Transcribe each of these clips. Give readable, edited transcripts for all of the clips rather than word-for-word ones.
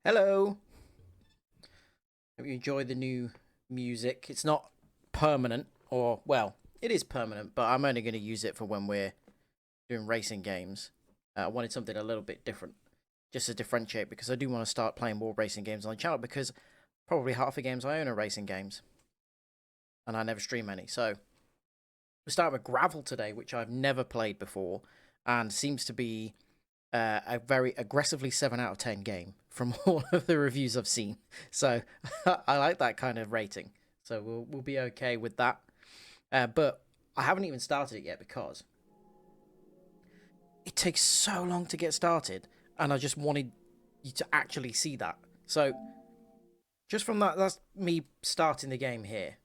Hello. Hope you enjoy the new music. It's not permanent, or, well, it is permanent, but I'm only going to use it for when we're doing racing games. I wanted something a little bit different, just to differentiate, because I do want to start playing more racing games on the channel, because probably half the games I own are racing games, and I never stream any. So we're starting with Gravel today, which I've never played before, and seems to be a very aggressively 7 out of 10 game from all of the reviews I've seen. So I like that kind of rating. So we'll be okay with that. But I haven't even started it yet because it takes so long to get started, and I just wanted you to actually see that. So just from that, that's me starting the game here.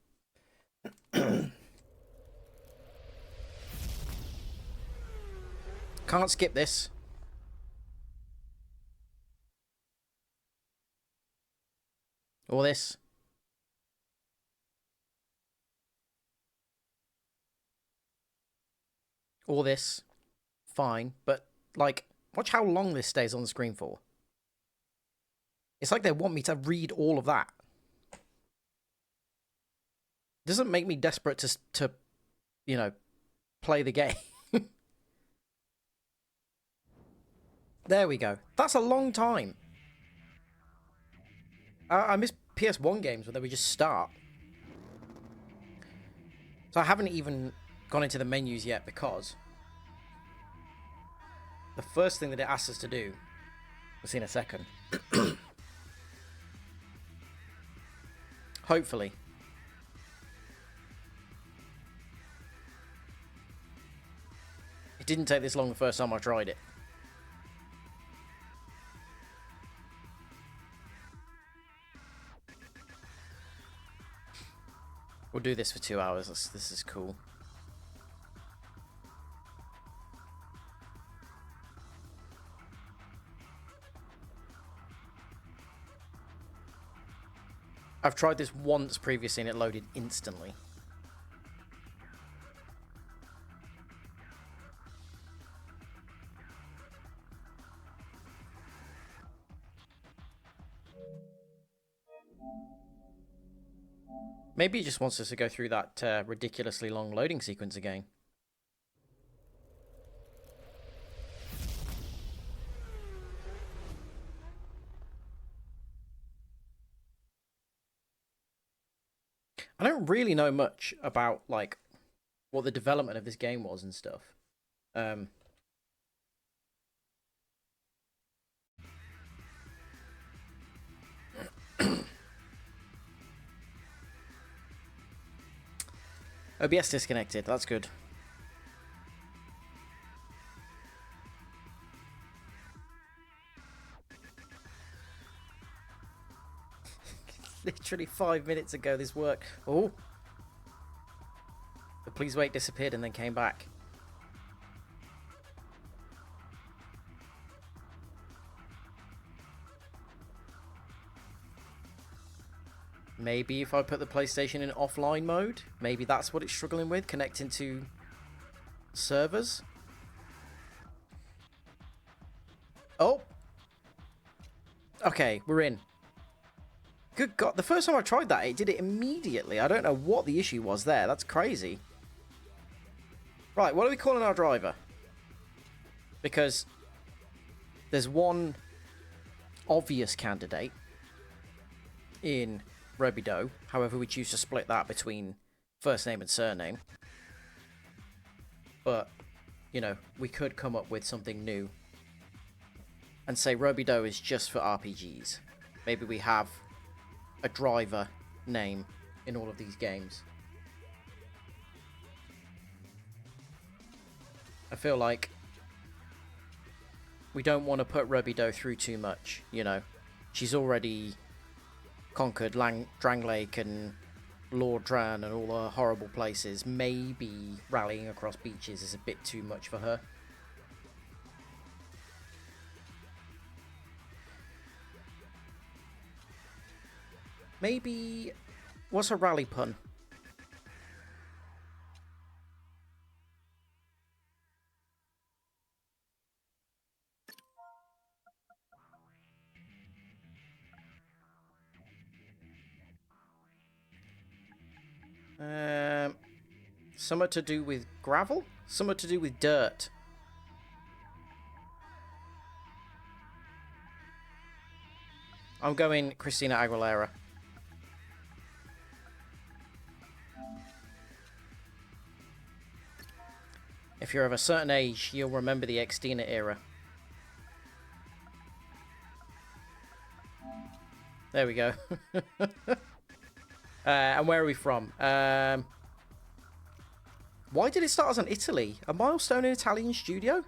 Can't skip this. Or this. Or this. Fine. But, like, watch how long this stays on the screen for. It's like they want me to read all of that. Doesn't make me desperate to you know, play the game. There we go. That's a long time. I miss PS1 games where they would just start. So I haven't even gone into the menus yet because the first thing that it asks us to do, we'll see in a second. Hopefully. It didn't take this long the first time I tried it. We'll do this for 2 hours. This is cool. I've tried this once previously and it loaded instantly. Maybe it just wants us to go through that ridiculously long loading sequence again. I don't really know much about, like, what the development of this game was and stuff. OBS disconnected. That's good. Literally 5 minutes ago this worked. Oh. The please wait disappeared and then came back. Maybe if I put the PlayStation in offline mode, maybe that's what it's struggling with, connecting to servers. Oh. Okay, we're in. Good God, the first time I tried that, it did it immediately. I don't know what the issue was there. That's crazy. Right, what are we calling our driver? Because there's one obvious candidate in Robidoux. However, we choose to split that between first name and surname. But, you know, we could come up with something new and say Robidoux is just for RPGs. Maybe we have a driver name in all of these games. I feel like we don't want to put Robidoux through too much, you know. She's already conquered Drangleic and Lord Dran and all the horrible places. Maybe rallying across beaches is a bit too much for her. Maybe... what's a rally pun? Something to do with gravel? Something to do with dirt. I'm going Christina Aguilera. If you're of a certain age, you'll remember the Xtina era. There we go. And where are we from? Why did it start as an Italy? A milestone in Italian studio?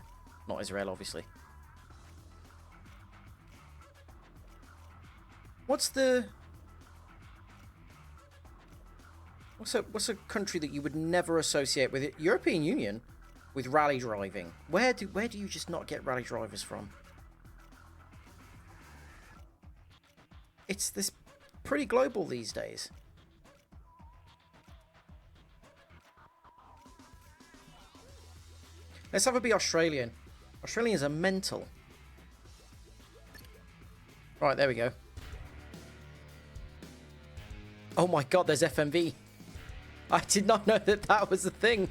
Not Israel, obviously. What's a what's a country that you would never associate with it? European Union with rally driving. Where do you just not get rally drivers from? It's this pretty global these days. Let's have it be Australian. Australians are mental. Right, there we go. Oh my god, there's FMV. I did not know that that was a thing.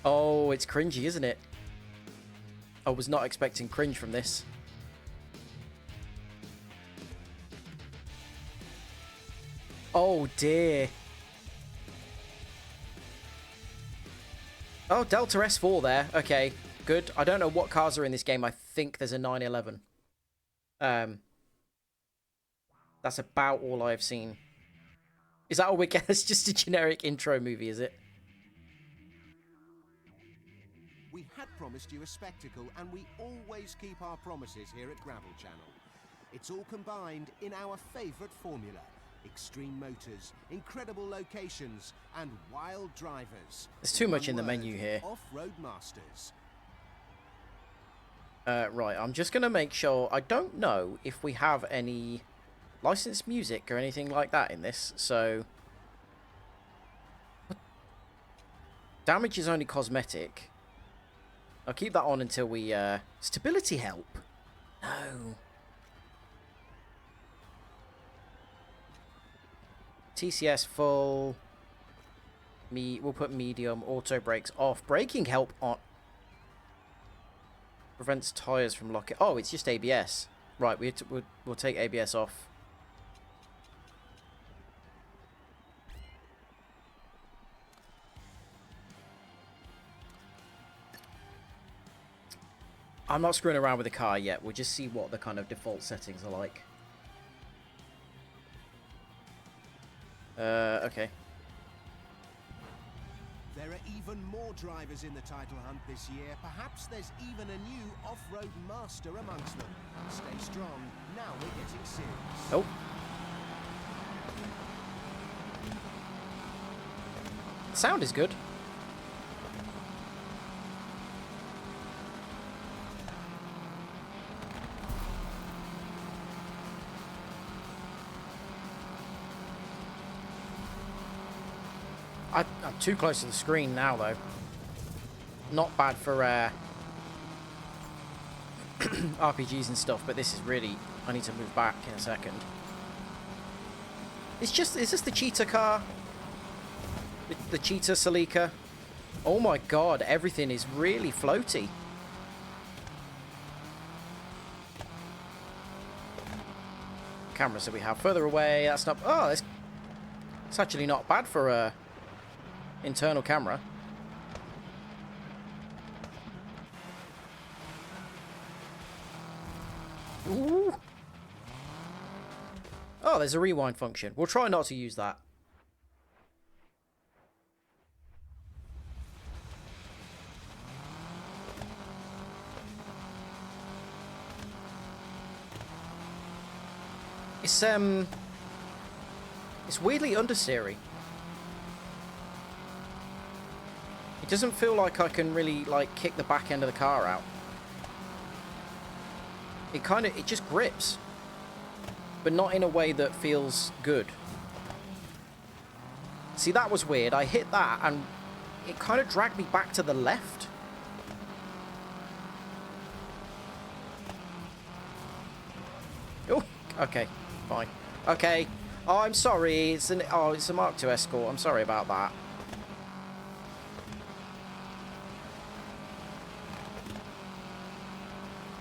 Oh, it's cringy, isn't it? I was not expecting cringe from this. Oh dear. Oh, Delta S4 there. Okay, good. I don't know what cars are in this game. I think there's a 911. That's about all I've seen. Is that all we get? It's just a generic intro movie, is it? We had promised you a spectacle, and we always keep our promises here at Gravel Channel. It's all combined in our favourite formula. Extreme motors, incredible locations, and wild drivers. There's too much in the menu here. Off-road masters. Right, I'm just going to make sure... I don't know if we have any licensed music or anything like that in this, so... Damage is only cosmetic. I'll keep that on until we... Stability help? No. TCS full. We'll put medium. Auto brakes off. Braking help on. Prevents tires from locking. Oh, it's just ABS. Right, we'll take ABS off. I'm not screwing around with the car yet. We'll just see what the kind of default settings are like. Okay. There are even more drivers in the title hunt this year. Perhaps there's even a new off-road master amongst them. Stay strong. Now we're getting serious. Oh. Sound is good. I'm too close to the screen now, though. Not bad for RPGs and stuff, but this is really... I need to move back in a second. It's just... Is this the cheetah car? The cheetah Celica? Oh my god, everything is really floaty. Cameras that we have further away. That's not... Oh, it's actually not bad for a... internal camera. Ooh. Oh, there's a rewind function. We'll try not to use that. It's weirdly understeery. It doesn't feel like I can really, like, kick the back end of the car out. It just grips. But not in a way that feels good. See, that was weird. I hit that and it kind of dragged me back to the left. Oh, okay, fine. Okay. Oh, I'm sorry. It's a Mark II Escort. I'm sorry about that.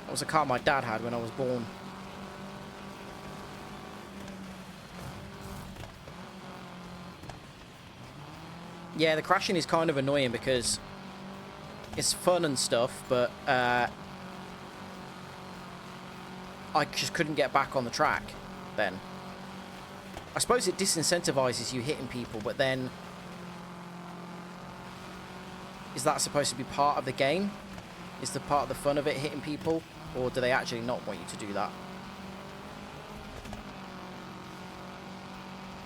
That was a car my dad had when I was born. Yeah, the crashing is kind of annoying because it's fun and stuff, but I just couldn't get back on the track then. I suppose it disincentivizes you hitting people, but then... Is that supposed to be part of the game? Is the part of the fun of it hitting people? Or do they actually not want you to do that?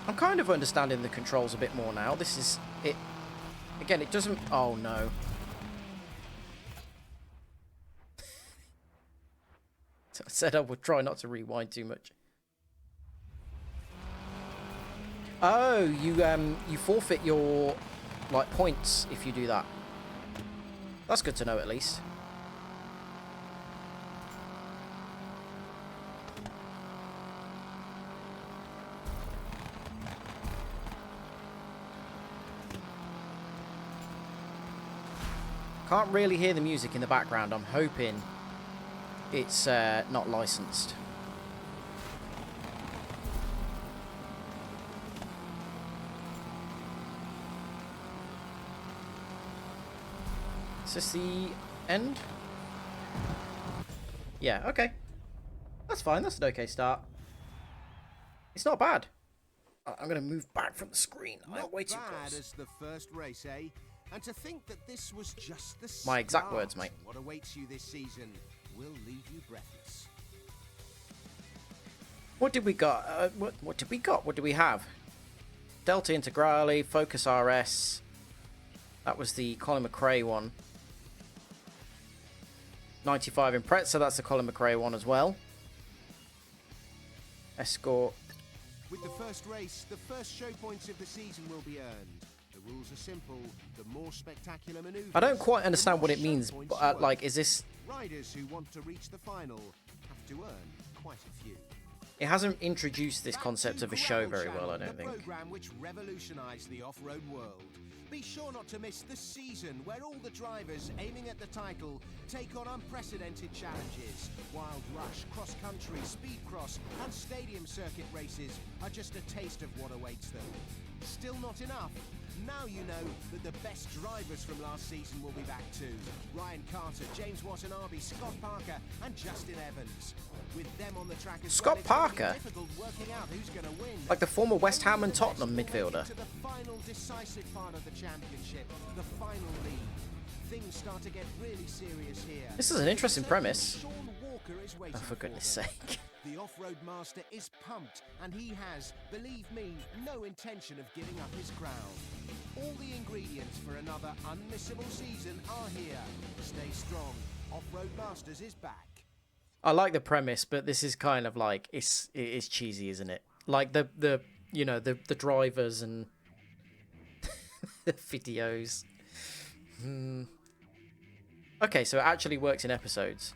I'm kind of understanding the controls a bit more now. This is... it. Again, it doesn't... Oh, no. I said I would try not to rewind too much. Oh, you forfeit your, like, points if you do that. That's good to know, at least. Can't really hear the music in the background. I'm hoping it's not licensed. Is this the end? Yeah, okay. That's fine. That's an okay start. It's not bad. I'm going to move back from the screen. I'm way too close. As the first race, eh? And to think that this was just the My exact start. words, mate. What awaits you this season will leave you breathless. What did we got? What did we got? What do we have? Delta Integrale, Focus RS. That was the Colin McRae one. 95 Impreza, that's the Colin McRae one as well. Escort. With the first race, the first show points of the season will be earned. The rules are simple. The more spectacular maneuvers... I don't quite understand what it show means, points but, you like, earn. is this... Riders who want to reach the final have to earn quite a few. It hasn't introduced this Back concept to of a show Gravel very well, I Channel, don't think. The program which revolutionized the off-road world. Be sure not to miss the season where all the drivers aiming at the title take on unprecedented challenges. Wild Rush, cross-country, speed cross and stadium circuit races are just a taste of what awaits them. Still not enough? Now you know that the best drivers from last season will be back too. Ryan Carter, James Watanabe, Scott Parker and Justin Evans. With them on the track as Scott well, it's gonna be Parker? difficult working out who's going to win. Like the former West Ham and Tottenham We'll make it midfielder. to the final decisive part of the championship, the final league. Things start to get really serious here. This is an interesting premise. Sean Walker is waiting Oh, for goodness them. sake. The off-road master is pumped, and he has, believe me, no intention of giving up his crown. All the ingredients for another unmissable season are here. Stay strong. Off-road Masters is back. I like the premise, but this is kind of like it is cheesy, isn't it? Like the you know the drivers and the videos. Okay, so it actually works in episodes.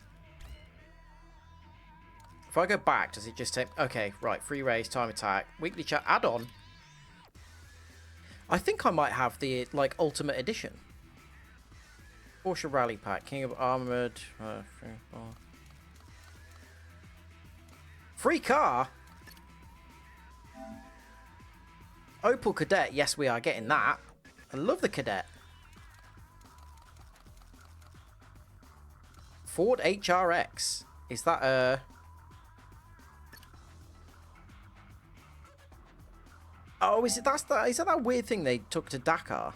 If I go back, does it just take... Okay, right. Free race, time attack, weekly chat, add-on. I think I might have the, like, Ultimate Edition. Porsche Rally Pack, King of Armoured. Free car? Opel Kadett. Yes, we are getting that. I love the Kadett. Ford HRX. Is that a... Oh, is it is that that weird thing they took to Dakar?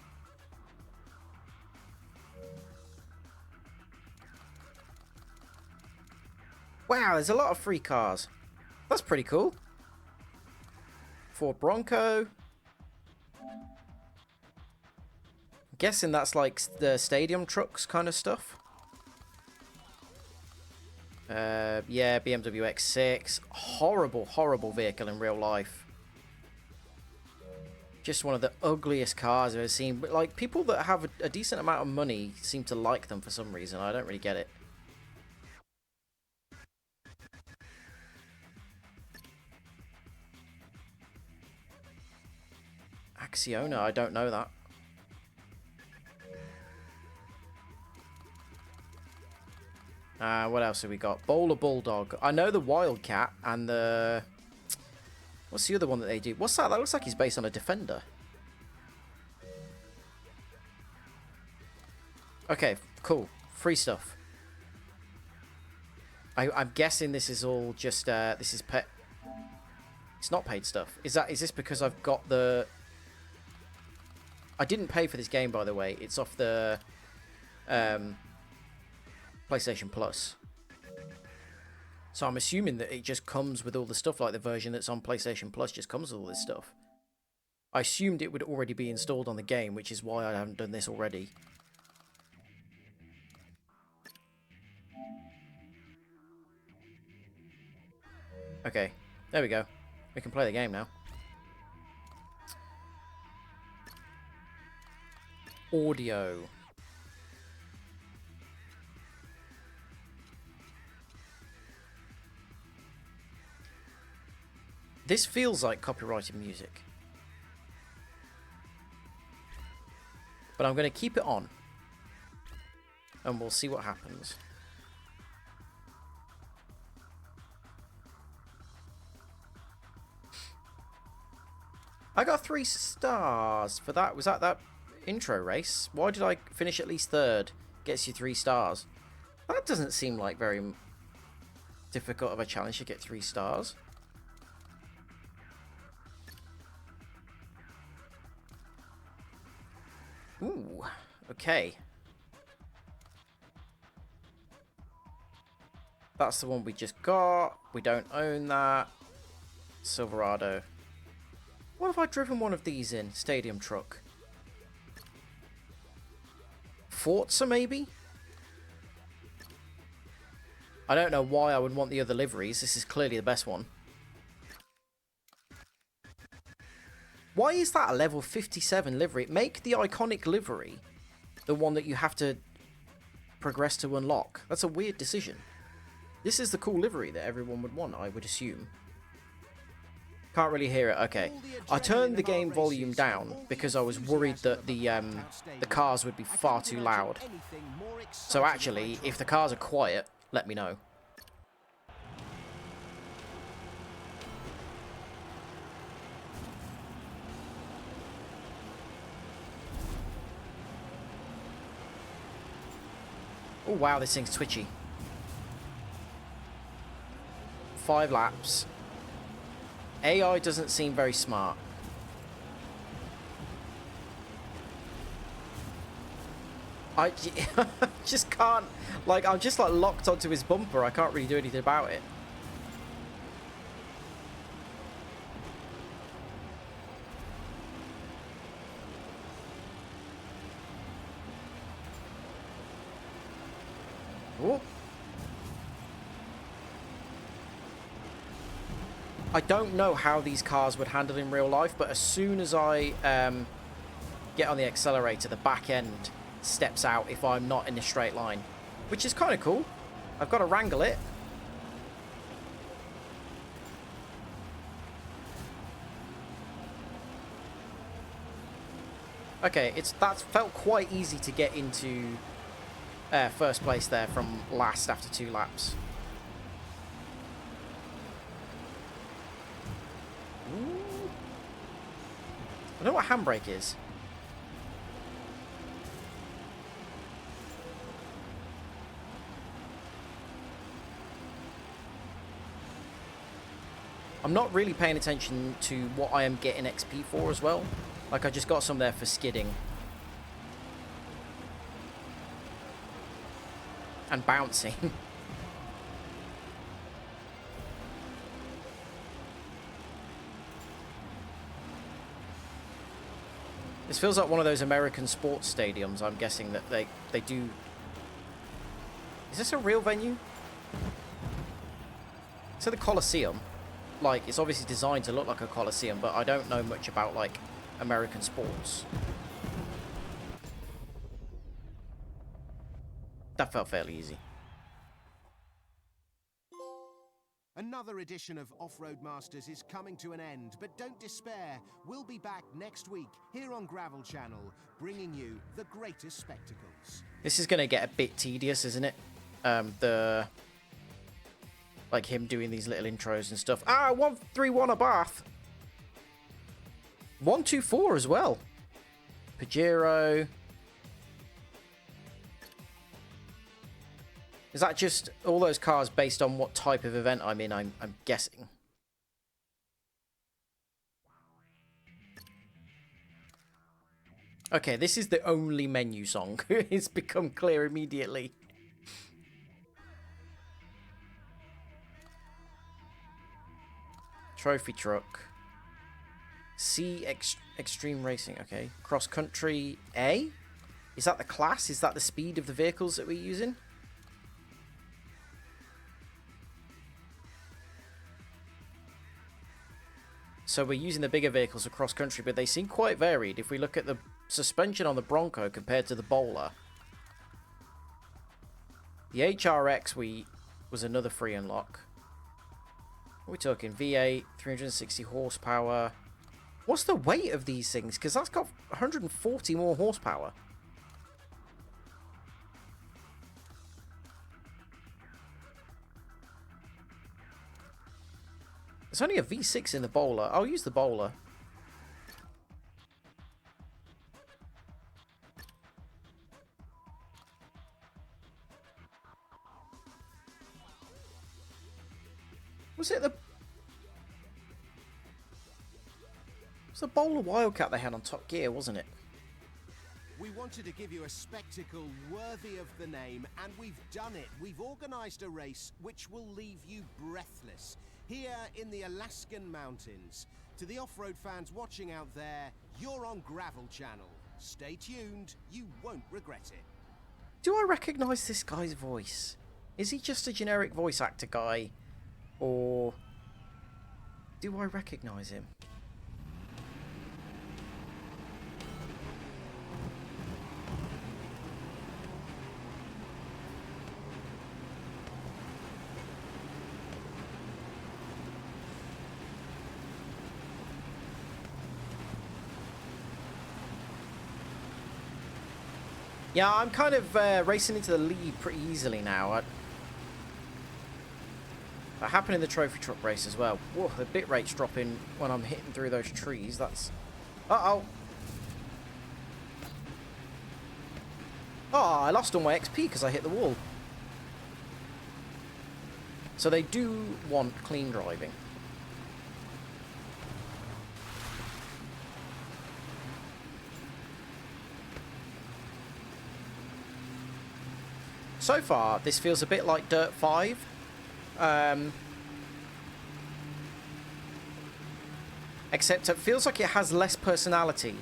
Wow, there's a lot of free cars. That's pretty cool. Ford Bronco. Guessing that's like the stadium trucks kind of stuff. Yeah, BMW X6. Horrible, horrible vehicle in real life. Just one of the ugliest cars I've ever seen. But like people that have a decent amount of money seem to like them for some reason. I don't really get it. Axiona, I don't know that. What else have we got? Bowler Bulldog. I know the Wildcat and the... What's the other one that they do? What's that? That looks like he's based on a Defender. Okay, cool. Free stuff. I'm guessing this is all just this is it's not paid stuff. Is this because I've got the... I didn't pay for this game, by the way. It's off the PlayStation Plus. So I'm assuming that it just comes with all the stuff, like the version that's on PlayStation Plus just comes with all this stuff. I assumed it would already be installed on the game, which is why I haven't done this already. Okay, there we go. We can play the game now. Audio. This feels like copyrighted music. But I'm going to keep it on. And we'll see what happens. I got 3 stars for that. Was that intro race? Why did I finish at least 3rd? Gets you 3 stars. That doesn't seem like very difficult of a challenge to get 3 stars. Ooh, okay. That's the one we just got. We don't own that. Silverado. What have I driven one of these in? Stadium truck. Forza, maybe? I don't know why I would want the other liveries. This is clearly the best one. Why is that a level 57 livery? Make the iconic livery the one that you have to progress to unlock. That's a weird decision. This is the cool livery that everyone would want, I would assume. Can't really hear it. Okay. I turned the game volume down because I was worried that the cars would be far too loud. So actually, if the cars are quiet, let me know. Oh wow, this thing's twitchy. 5 laps. AI doesn't seem very smart. I just can't, like, I'm just like locked onto his bumper. I can't really do anything about it. Ooh. I don't know how these cars would handle in real life, but as soon as I get on the accelerator, the back end steps out if I'm not in a straight line, which is kind of cool. I've got to wrangle it. Okay, that felt quite easy to get into first place there from last after 2 laps. Ooh. I don't know what handbrake is. I'm not really paying attention to what I am getting XP for as well. Like, I just got some there for skidding. And bouncing. This feels like one of those American sports stadiums. I'm guessing that they do... Is this a real venue? So the Coliseum, like, it's obviously designed to look like a Coliseum, but I don't know much about, like, American sports. That felt fairly easy. Another edition of Off-Road Masters is coming to an end, but don't despair. We'll be back next week here on Gravel Channel, bringing you the greatest spectacles. This is going to get a bit tedious, isn't it? Like him doing these little intros and stuff. Ah, 131 a Bath. 124 as well. Pajero. Is that just all those cars based on what type of event I'm in, I'm guessing? Okay, this is the only menu song. It's become clear immediately. Trophy truck. Extreme racing. Okay. Cross country A? Is that the class? Is that the speed of the vehicles that we're using? So we're using the bigger vehicles across country, but they seem quite varied. If we look at the suspension on the Bronco compared to the Bowler. The HRX was another free unlock. What are we talking? V8, 360 horsepower. What's the weight of these things? Because that's got 140 more horsepower. There's only a V6 in the Bowler. I'll use the Bowler. Was it the... It was the Bowler Wildcat they had on Top Gear, wasn't it? We wanted to give you a spectacle worthy of the name, and we've done it. We've organised a race which will leave you breathless here in the Alaskan mountains. To the off-road fans watching out there, you're on Gravel Channel. Stay tuned, you won't regret it. Do I recognise this guy's voice? Is he just a generic voice actor guy? Or do I recognise him? Yeah, I'm kind of racing into the lead pretty easily now. That happened in the trophy truck race as well. Whoa, the bit rate's dropping when I'm hitting through those trees. That's... Uh-oh. Oh, I lost all my XP because I hit the wall. So they do want clean driving. So far, this feels a bit like Dirt 5. Except it feels like it has less personality,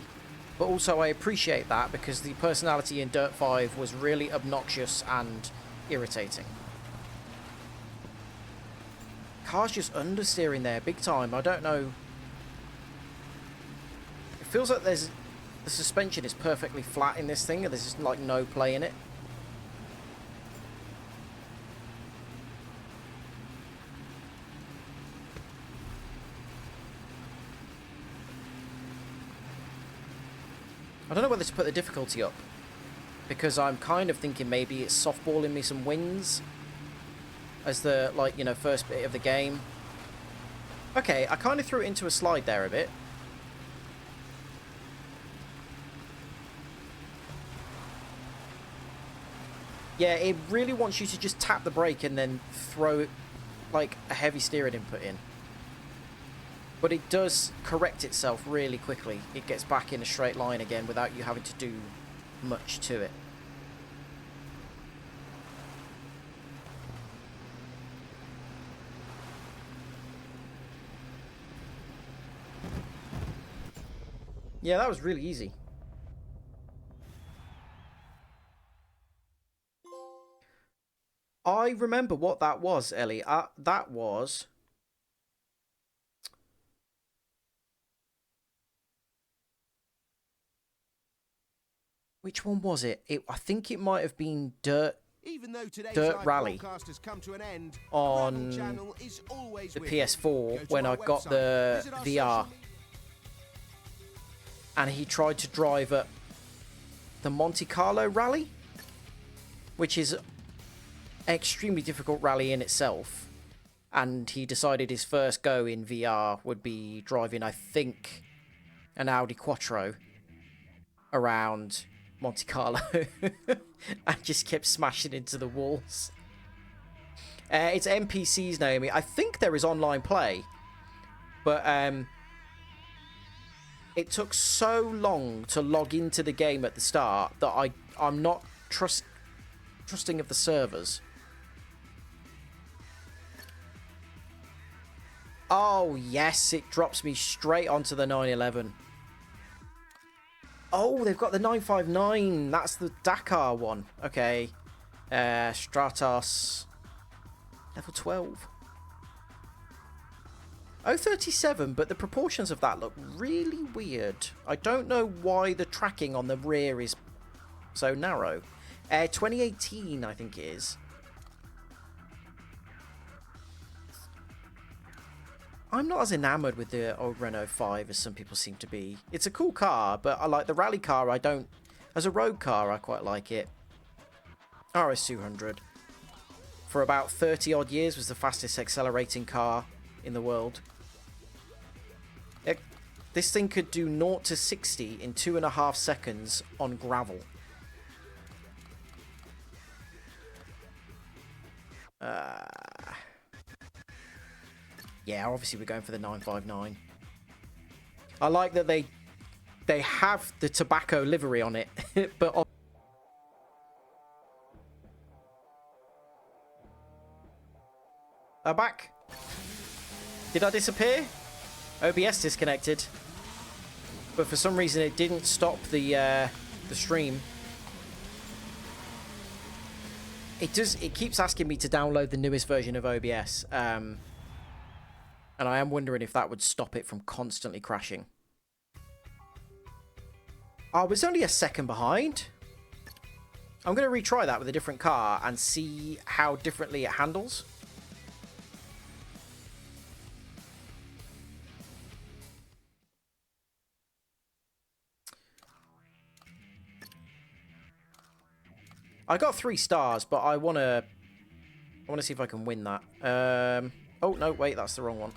but also I appreciate that because the personality in Dirt 5 was really obnoxious and irritating. Car's just understeering there big time. I don't know. It feels like the suspension is perfectly flat in this thing and there's just like no play in it. I don't know whether to put the difficulty up, because I'm kind of thinking maybe it's softballing me some wins as the, like, you know, first bit of the game. Okay, I kind of threw it into a slide there a bit. Yeah, it really wants you to just tap the brake and then throw, like, a heavy steering input in. But it does correct itself really quickly. It gets back in a straight line again without you having to do much to it. Yeah, that was really easy. I remember what that was, Ellie. That was... Which one was it? I think it might have been Dirt Rally on the PS4 when I got the VR. And he tried to drive at the Monte Carlo rally, which is an extremely difficult rally in itself. And he decided his first go in VR would be driving, I think, an Audi Quattro around Monte Carlo. I just kept smashing into the walls. It's NPCs, Naomi. I think there is online play, but it took so long to log into the game at the start that I'm not trusting of the servers. Oh, yes, it drops me straight onto the 911. Oh, they've got the 959. That's the Dakar one. Okay. Stratos. Level 12. 037, but the proportions of that look really weird. I don't know why the tracking on the rear is so narrow. 2018, I think it is. I'm not as enamoured with the old Renault 5 as some people seem to be. It's a cool car, but I like the rally car. I don't... As a road car, I quite like it. RS200. For about 30 odd years was the fastest accelerating car in the world. This thing could do 0 to 60 in 2.5 seconds on gravel. Yeah, obviously we're going for the 959. I like that they have the tobacco livery on it, but back. Did I disappear? OBS disconnected, but for some reason it didn't stop the stream. It keeps asking me to download the newest version of OBS. And I am wondering if that would stop it from constantly crashing. I was only a second behind. I'm going to retry that with a different car and see how differently it handles. I got 3 stars, but I want to see if I can win that. Oh, no, wait, that's the wrong one.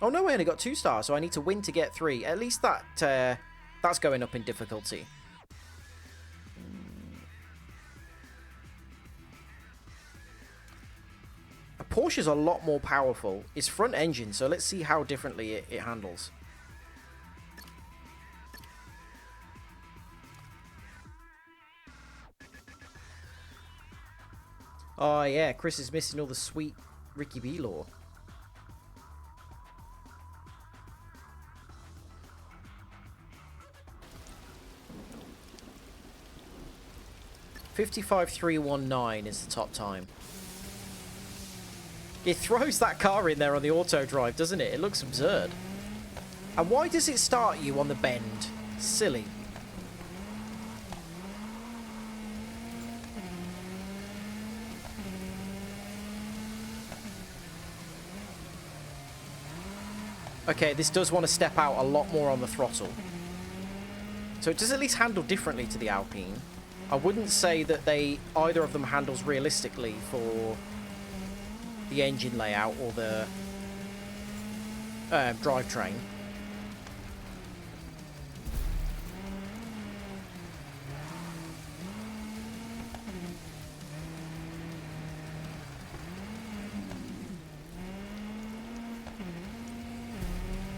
Oh, no, I only got 2 stars, so I need to win to get 3. At least that's going up in difficulty. A Porsche's a lot more powerful. It's front engine, so let's see how differently it handles. Oh, yeah, Chris is missing all the sweet Ricky B lore. .55.319 is the top time. It throws that car in there on the auto drive, doesn't it? It looks absurd. And why does it start you on the bend? Silly. Okay, this does want to step out a lot more on the throttle. So it does at least handle differently to the Alpine. I wouldn't say that either of them handles realistically for the engine layout or the drivetrain.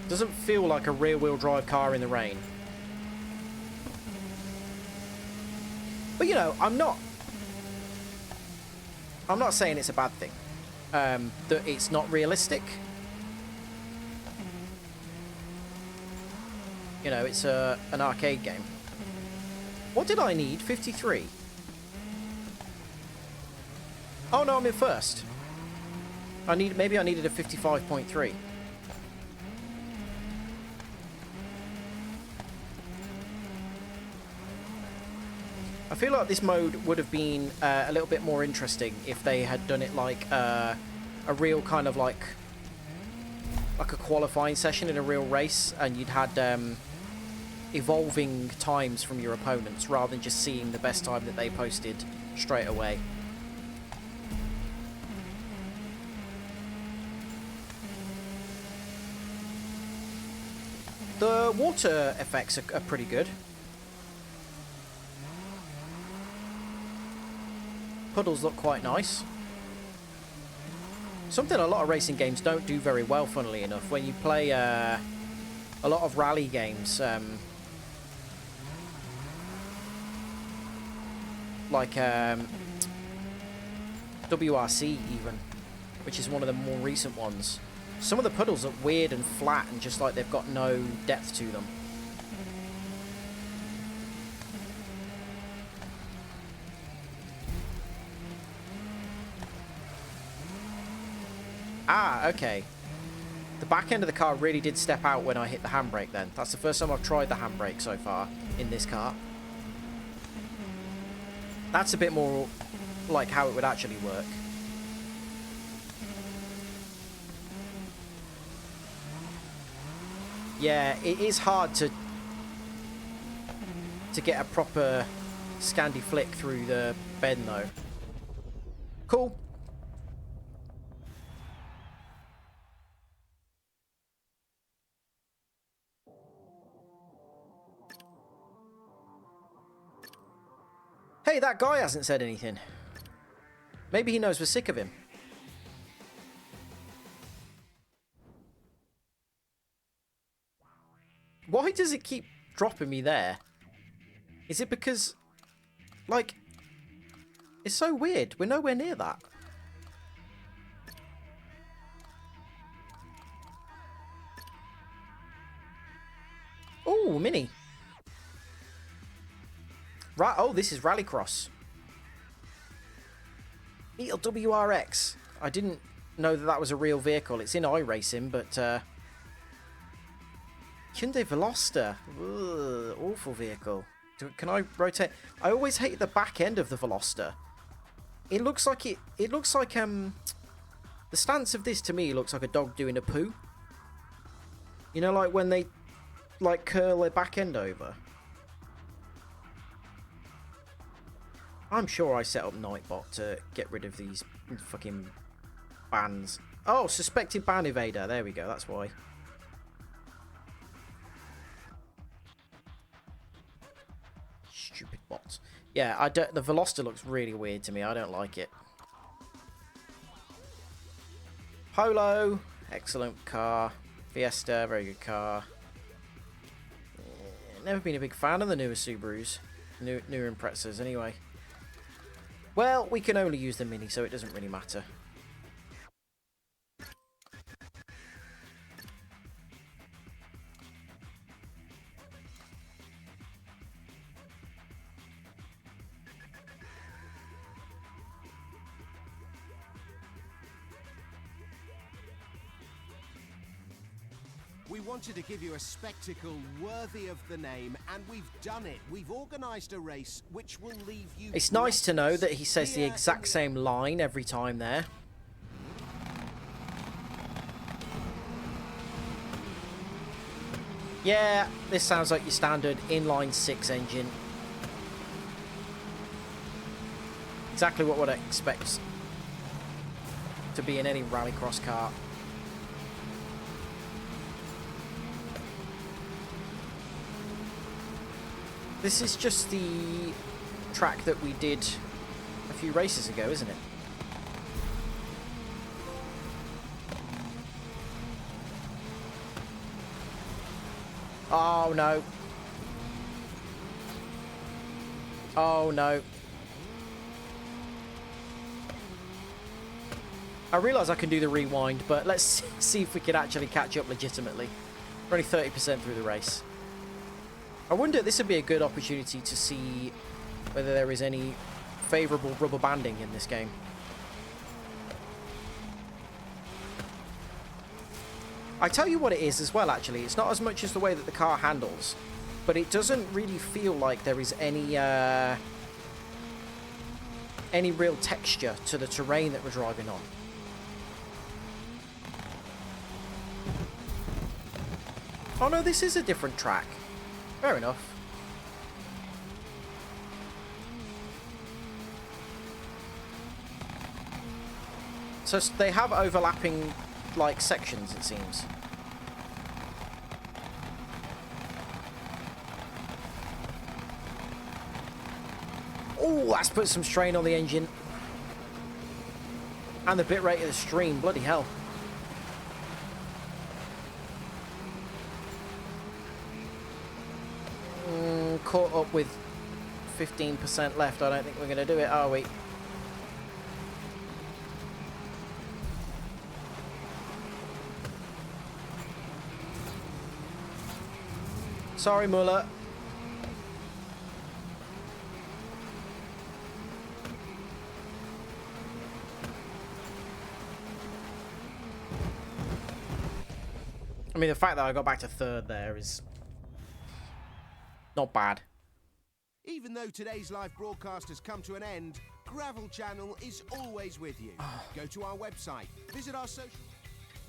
Doesn't feel like a rear-wheel drive car in the rain. But, you know, I'm not saying it's a bad thing. That it's not realistic. You know, it's an arcade game. What did I need? 53. Oh, no, I'm in first. Maybe I needed a 55.3. I feel like this mode would have been a little bit more interesting if they had done it like a real kind of like a qualifying session in a real race, and you'd had evolving times from your opponents rather than just seeing the best time that they posted straight away. The water effects are pretty good. puddles look quite nice. Something a lot of racing games don't do very well, funnily enough. When you play a lot of rally games, like WRC even, which is one of the more recent ones. Some of the puddles look weird and flat and just like they've got no depth to them. Ah, okay. The back end of the car really did step out when I hit the handbrake then. That's the first time I've tried the handbrake so far in this car. That's a bit more like how it would actually work. Yeah, it is hard to get a proper Scandi flick through the bend though. Cool. Hey, that guy hasn't said anything. Maybe he knows we're sick of him. Why does it keep dropping me there? Is it because, like, it's so weird. We're nowhere near that. Oh, Mini. Right. Oh, this is Rallycross. Beetle WRX. I didn't know that that was a real vehicle. It's in iRacing, but Hyundai Veloster. Ugh, awful vehicle. Can I rotate? I always hate the back end of the Veloster. It looks like it looks like the stance of this to me looks like a dog doing a poo. You know, like when they like curl their back end over. I'm sure I set up Nightbot to get rid of these fucking bans. Oh, suspected ban evader. There we go. That's why. Stupid bots. Yeah, I don't. The Veloster looks really weird to me. I don't like it. Polo, excellent car. Fiesta, very good car. Never been a big fan of the newer Subarus, newer Imprezas. Anyway. Well, we can only use the Mini, so it doesn't really matter. We wanted to give you a spectacle worthy of the name, and we've done it. We've organised a race which will leave you... It's nice to know that he says the exact same line every time there. Yeah, this sounds like your standard inline 6 engine. Exactly what I'd expect to be in any rallycross car. This is just the track that we did a few races ago, isn't it? Oh no. Oh no. I realise I can do the rewind, but let's see if we can actually catch up legitimately. We're only 30% through the race. I wonder, this would be a good opportunity to see whether there is any favourable rubber banding in this game. I tell you what it is as well, actually. It's not as much as the way that the car handles, but it doesn't really feel like there is any real texture to the terrain that we're driving on. Oh no, this is a different track. Fair enough. So they have overlapping, like, sections, it seems. Oh, that's put some strain on the engine. And the bitrate of the stream, bloody hell. Caught up with 15% left. I don't think we're going to do it, are we? Sorry, Muller. I mean, the fact that I got back to third there is not bad. Even though today's live broadcast has come to an end, Gravel Channel is always with you. Go to our website, visit our social...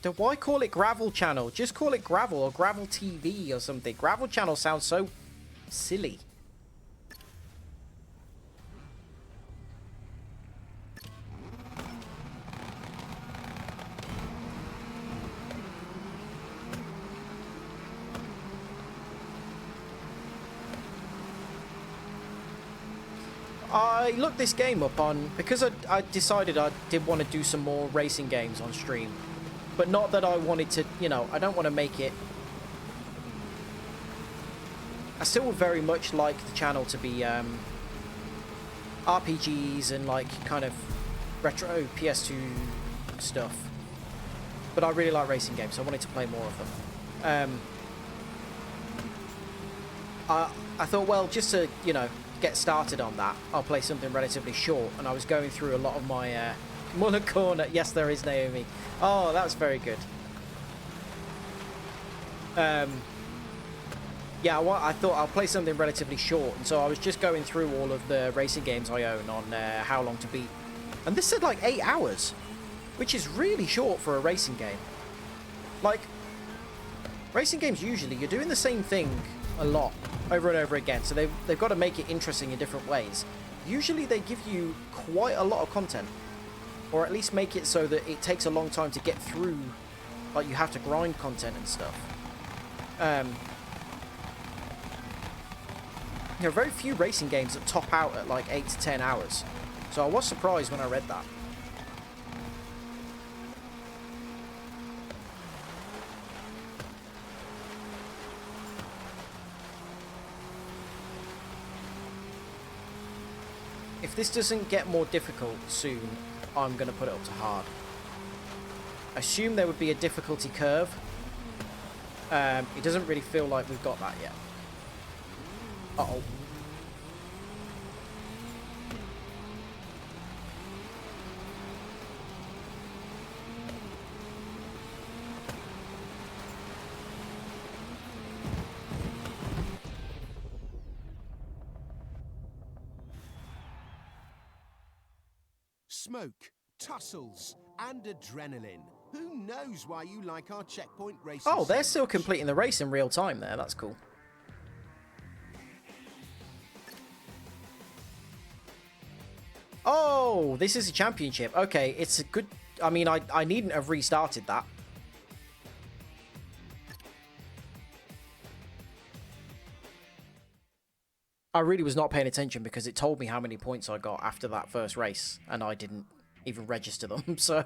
Then why call it Gravel Channel? Just call it Gravel or Gravel TV or something. Gravel Channel sounds so silly. I looked this game up on because I decided I did want to do some more racing games on stream, but not that I wanted to, you know, I don't want to make it. I still would very much like the channel to be RPGs and like kind of retro PS2 stuff, but I really like racing games, so I wanted to play more of them. I thought, well, just to, you know, get started on that, I'll play something relatively short, and I was going through a lot of my Muller corner. Yes, there is Naomi. Oh, that's very good. Yeah, I thought I'll play something relatively short, and so I was just going through all of the racing games I own on How Long to Beat, and this said like 8 hours, which is really short for a racing game. Like, racing games usually you're doing the same thing a lot over and over again, so they've got to make it interesting in different ways. Usually they give you quite a lot of content, or at least make it so that it takes a long time to get through, like you have to grind content and stuff. There are very few racing games that top out at like 8 to 10 hours, so I was surprised when I read that. If this doesn't get more difficult soon, I'm going to put it up to hard. I assume there would be a difficulty curve. It doesn't really feel like we've got that yet. Uh-oh. Smoke, tussles, and adrenaline. Who knows why you like our checkpoint races? Oh, they're still completing the race in real time there. That's cool. Oh, this is a championship. Okay, it's a good... I mean, I needn't have restarted that. I really was not paying attention because it told me how many points I got after that first race, and I didn't even register them, so...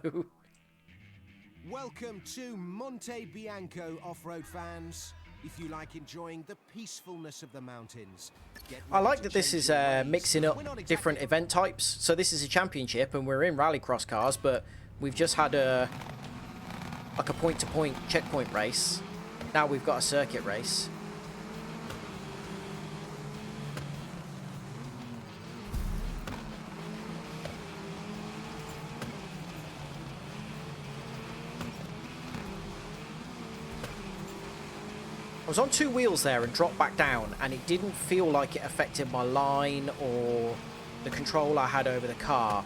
Welcome to Monte Bianco, off-road fans. If you like enjoying the peacefulness of the mountains... I like that this is mixing up different event types. So this is a championship, and we're in rallycross cars, but we've just had like a point-to-point checkpoint race. Now we've got a circuit race. I was on 2 wheels there and dropped back down, and it didn't feel like it affected my line or the control I had over the car.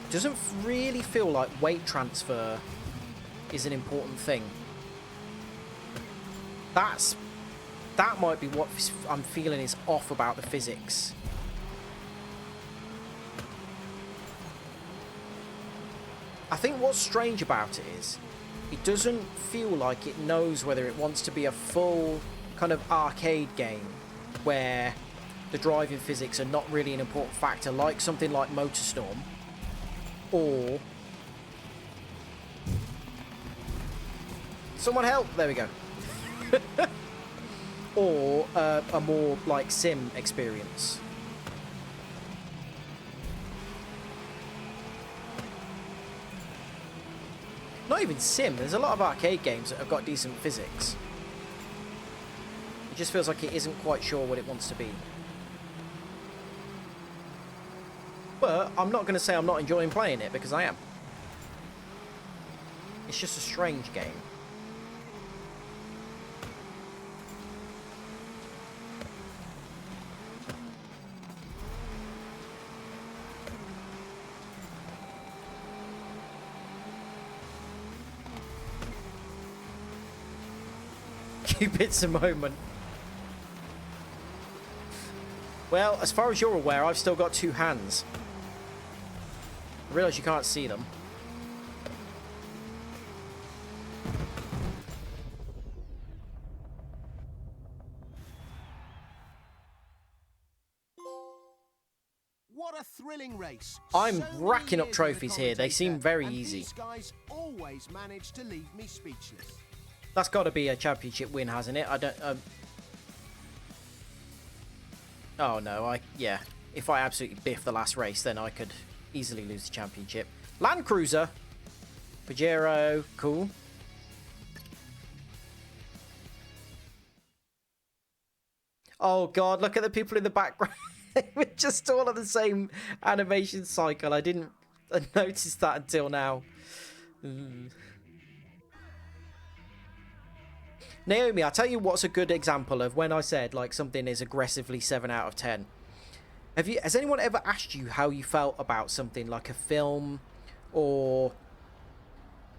It doesn't really feel like weight transfer is an important thing. That might be what I'm feeling is off about the physics. I think what's strange about it is it doesn't feel like it knows whether it wants to be a full kind of arcade game where the driving physics are not really an important factor, like something like MotorStorm, or Someone help! There we go. Or a more like sim experience. Not even sim. There's a lot of arcade games that have got decent physics. It just feels like it isn't quite sure what it wants to be. But I'm not going to say I'm not enjoying playing it, because I am. It's just a strange game. Cupid's a moment. Well, as far as you're aware, I've still got 2 hands. I realise you can't see them. What a thrilling race. I'm So many racking up years as a trophies here. They seem commentator, very and easy. These guys always manage to leave me speechless. That's got to be a championship win, hasn't it? I don't... Oh, no. Yeah. If I absolutely biff the last race, then I could easily lose the championship. Land Cruiser. Pajero. Cool. Oh, God. Look at the people in the background. We're just all on the same animation cycle. I didn't notice that until now. Naomi, I'll tell you what's a good example of when I said like something is aggressively 7 out of 10. Has anyone ever asked you how you felt about something like a film or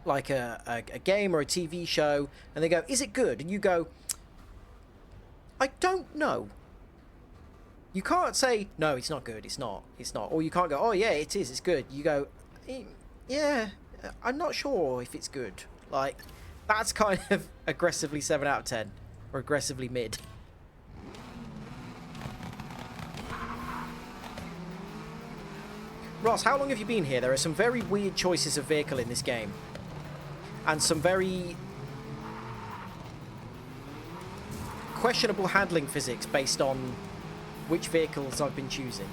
like a game or a TV show, and they go, is it good? And you go, I don't know. You can't say, no, it's not good, it's not. Or you can't go, oh yeah, it is, it's good. You go, yeah, I'm not sure if it's good. Like, that's kind of aggressively 7 out of 10. Or aggressively mid. Ross, how long have you been here? There are some very weird choices of vehicle in this game. And some very questionable handling physics based on which vehicles I've been choosing.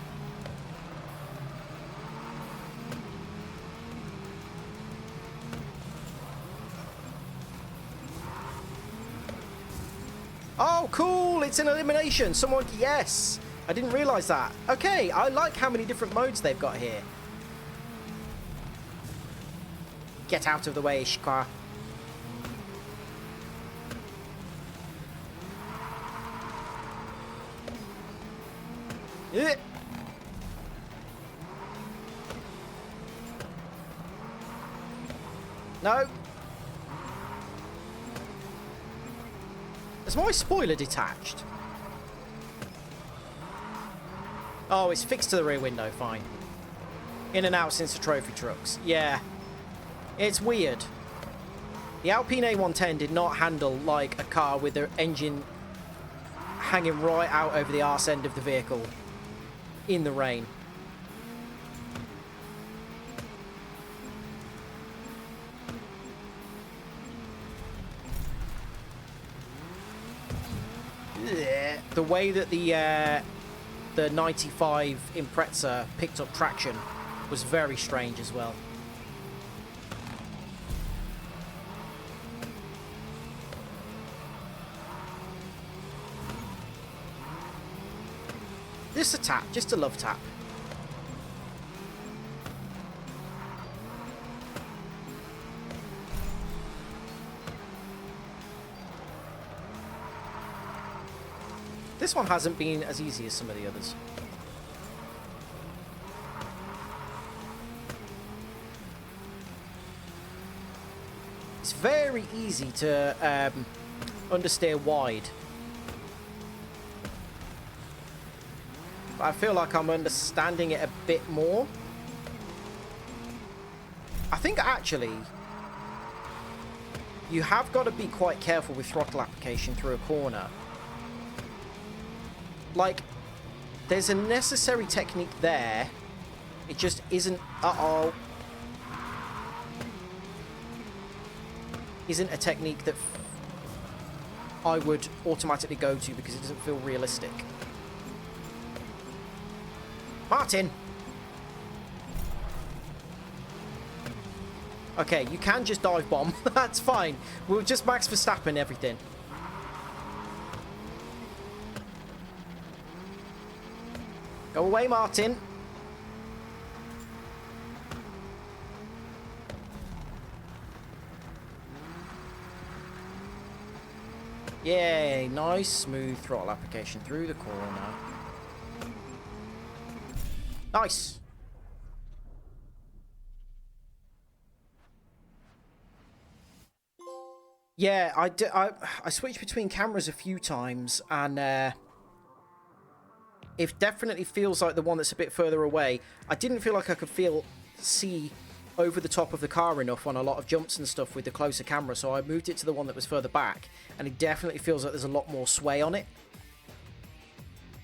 Oh, cool! It's an elimination! Someone... Yes! I didn't realise that. Okay, I like how many different modes they've got here. Get out of the way, Ishikwa. No. Is my spoiler detached? Oh, it's fixed to the rear window, fine. In and out since the trophy trucks. Yeah. It's weird. The Alpine A110 did not handle like a car with the engine hanging right out over the arse end of the vehicle in the rain. The way that the 95 Impreza picked up traction was very strange as well. Just a tap, just a love tap. This one hasn't been as easy as some of the others. It's very easy to understeer wide. But I feel like I'm understanding it a bit more. I think actually you have got to be quite careful with throttle application through a corner. Like, there's a necessary technique there. It just isn't... Uh-oh. isn't a technique that I would automatically go to because it doesn't feel realistic. Martin! Okay, you can just dive bomb. That's fine. We'll just Max Verstappen everything. Go away, Martin. Yay, nice smooth throttle application through the corner. Nice. Yeah, I switched between cameras a few times, and it definitely feels like the one that's a bit further away. I didn't feel like I could see over the top of the car enough on a lot of jumps and stuff with the closer camera, so I moved it to the one that was further back, and it definitely feels like there's a lot more sway on it.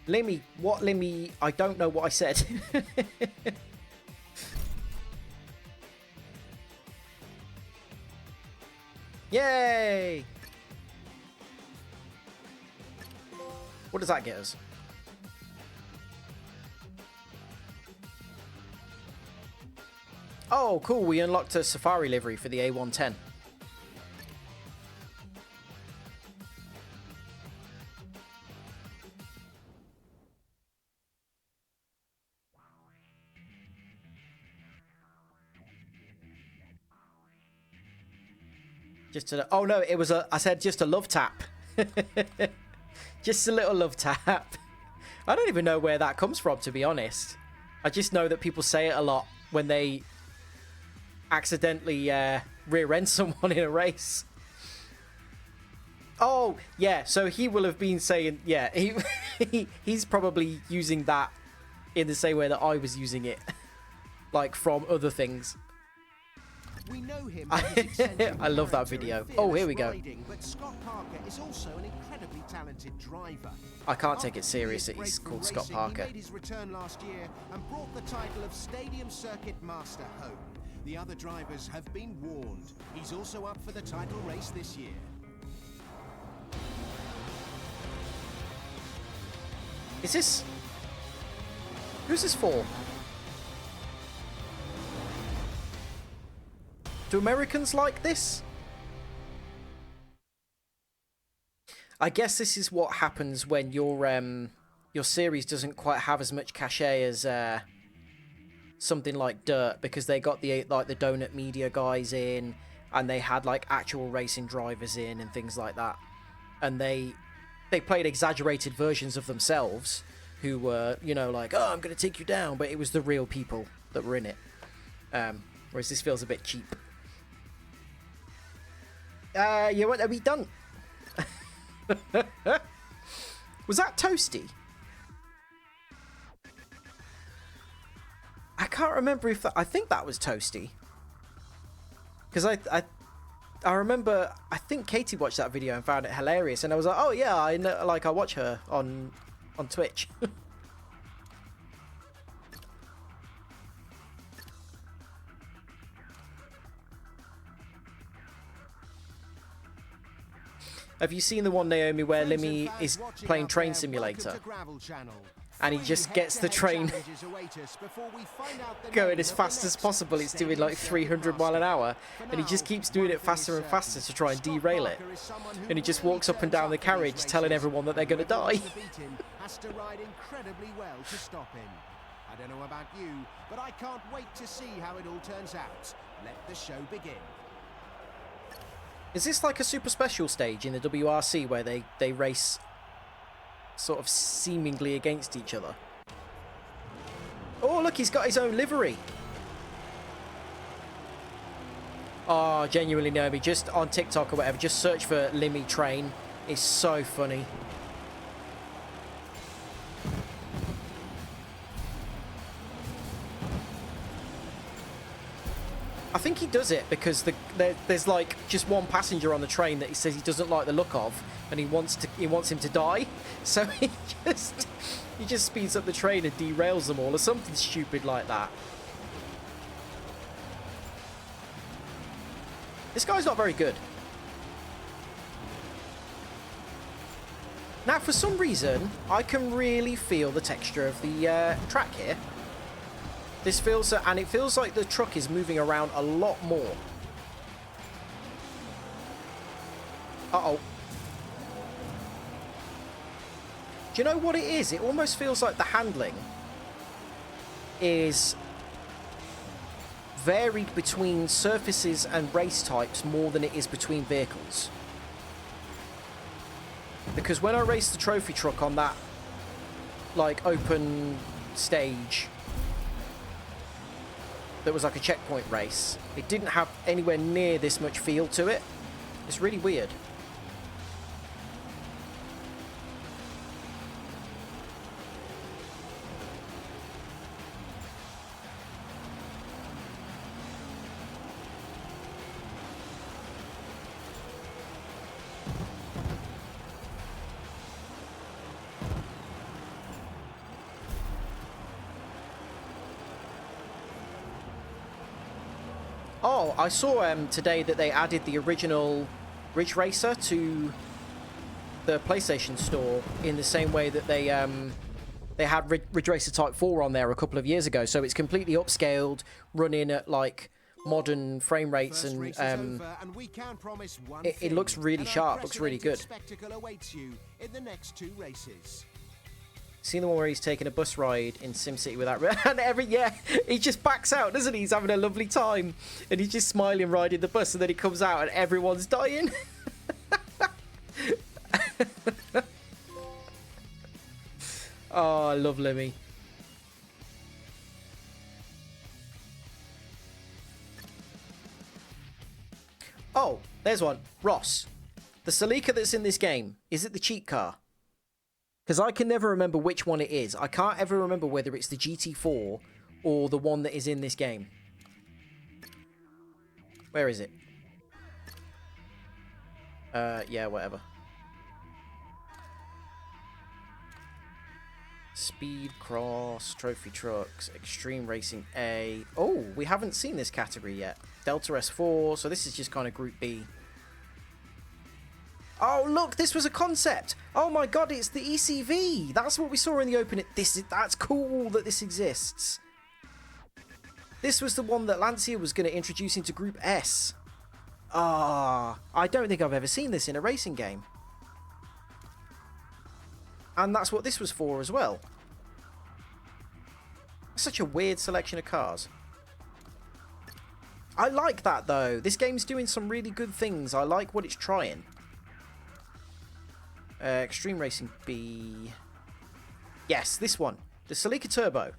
Limmy, what Limmy? I don't know what I said. Yay! What does that get us? Oh, cool. We unlocked a Safari livery for the A110. Just a... Oh, no, it was a... I said just a love tap. Just a little love tap. I don't even know where that comes from, to be honest. I just know that people say it a lot when they accidentally rear-end someone in a race. Oh, yeah, so he will have been saying... Yeah, he's probably using that in the same way that I was using it. Like, from other things. We know him. I love that video. Oh, here we go. But Scott Parker is also an incredibly talented driver. I can't take it serious that he's called Scott Parker. He made his return last year and brought the title of Stadium Circuit Master home. The other drivers have been warned. He's also up for the title race this year. Is this... Who's this for? Do Americans like this? I guess this is what happens when your series doesn't quite have as much cachet as something like Dirt, because they got the Donut Media guys in, and they had like actual racing drivers in and things like that, and they played exaggerated versions of themselves who were, you know, like, oh, I'm gonna take you down, but it was the real people that were in it. Whereas this feels a bit cheap. You want to be done? Was that Toasty? I can't remember if that... I think that was Toasty. Because I remember... I think Katie watched that video and found it hilarious. And I was like, oh yeah, I know, like, I watch her on Twitch. Have you seen the one, Naomi, where Limmy is playing Train Simulator? And he just gets the train going as fast as possible. It's doing like 300 miles an hour. And he just keeps doing it faster and faster to try and derail it. And he just walks up and down the carriage telling everyone that they're going to die. Has to ride incredibly well to stop him. I don't know about you, but I can't wait to see how it all turns out. Let the show begin. Is this like a super special stage in the WRC where they race sort of seemingly against each other? Oh, look, he's got his own livery. Oh, genuinely, Naomi, just on TikTok or whatever, just search for Limmy Train. It's so funny. I think he does it because there's like just one passenger on the train that he says he doesn't like the look of, and he wants him to die. So he just speeds up the train and derails them all, or something stupid like that. This guy's not very good. Now, for some reason, I can really feel the texture of the track here. This feels, and it feels like the truck is moving around a lot more. Uh-oh. Do you know what it is? It almost feels like the handling is varied between surfaces and race types more than it is between vehicles. Because when I raced the trophy truck on that, like, open stage that was like a checkpoint race, it didn't have anywhere near this much feel to it. It's really weird. Oh, I saw today that they added the original Ridge Racer to the PlayStation Store in the same way that they had Ridge Racer Type 4 on there a couple of years ago. So it's completely upscaled, running at like modern frame rates, and it looks really sharp, looks really good. Spectacle awaits you in the next 2 races. Seen the one where he's taking a bus ride in SimCity with that, and he just backs out, doesn't he? He's having a lovely time, and he's just smiling riding the bus, and then he comes out and everyone's dying. Oh, I love Lemmy. Oh, there's one. Ross, the Celica that's in this game, is it the cheat car? Because I can never remember which one it is. I can't ever remember whether it's the GT4 or the one that is in this game. Where is it? Yeah, whatever. Speed Cross, Trophy Trucks, Extreme Racing A. Oh, we haven't seen this category yet. Delta S4, so this is just kind of Group B. Oh, look, this was a concept. Oh my god, it's the ECV. That's what we saw in the opening. That's cool that this exists. This was the one that Lancia was going to introduce into Group S. Ah, I don't think I've ever seen this in a racing game. And that's what this was for as well. Such a weird selection of cars. I like that though. This game's doing some really good things. I like what it's trying. Extreme Racing B. Yes, this one. The Celica Turbo.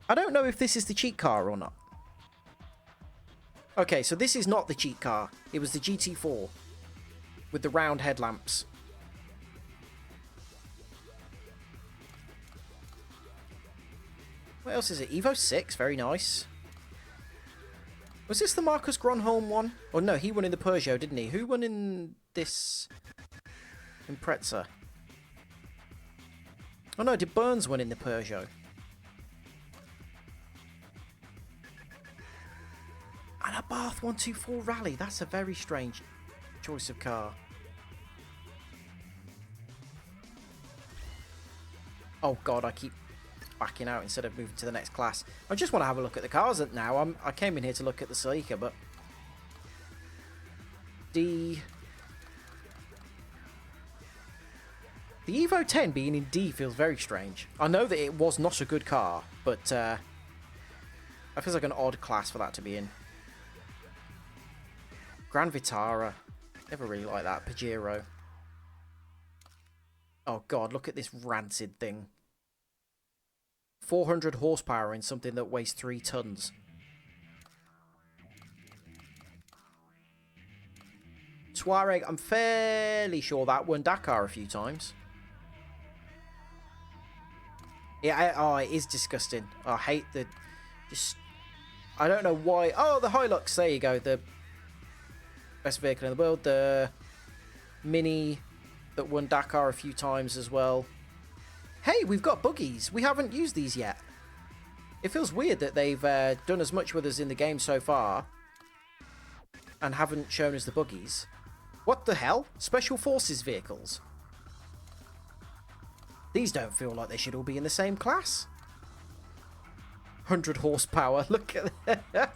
I don't know if this is the cheat car or not. Okay, so this is not the cheat car. It was the GT4 with the round headlamps. What else is it? Evo 6, very nice. Was this the Marcus Gronholm one? Oh no, he won in the Peugeot, didn't he? Who won in this? Impreza. Oh no, did Burns win in the Peugeot? And a Bath 124 Rally. That's a very strange choice of car. Oh god, I keep backing out instead of moving to the next class. I just want to have a look at the cars now. I came in here to look at the Celica, but the Evo 10 being in D feels very strange. I know that it was not a good car, but that feels like an odd class for that to be in. Grand Vitara. Never really liked that. Pajero. Oh god, look at this rancid thing. 400 horsepower in something that weighs 3 tons. Touareg, I'm fairly sure that won Dakar a few times. Yeah, oh, it is disgusting. I hate the... I don't know why... Oh, the Hilux, there you go. The best vehicle in the world. The Mini that won Dakar a few times as well. Hey, we've got buggies. We haven't used these yet. It feels weird that they've done as much with us in the game so far and haven't shown us the buggies. What the hell? Special Forces vehicles. These don't feel like they should all be in the same class. 100 horsepower. Look at that.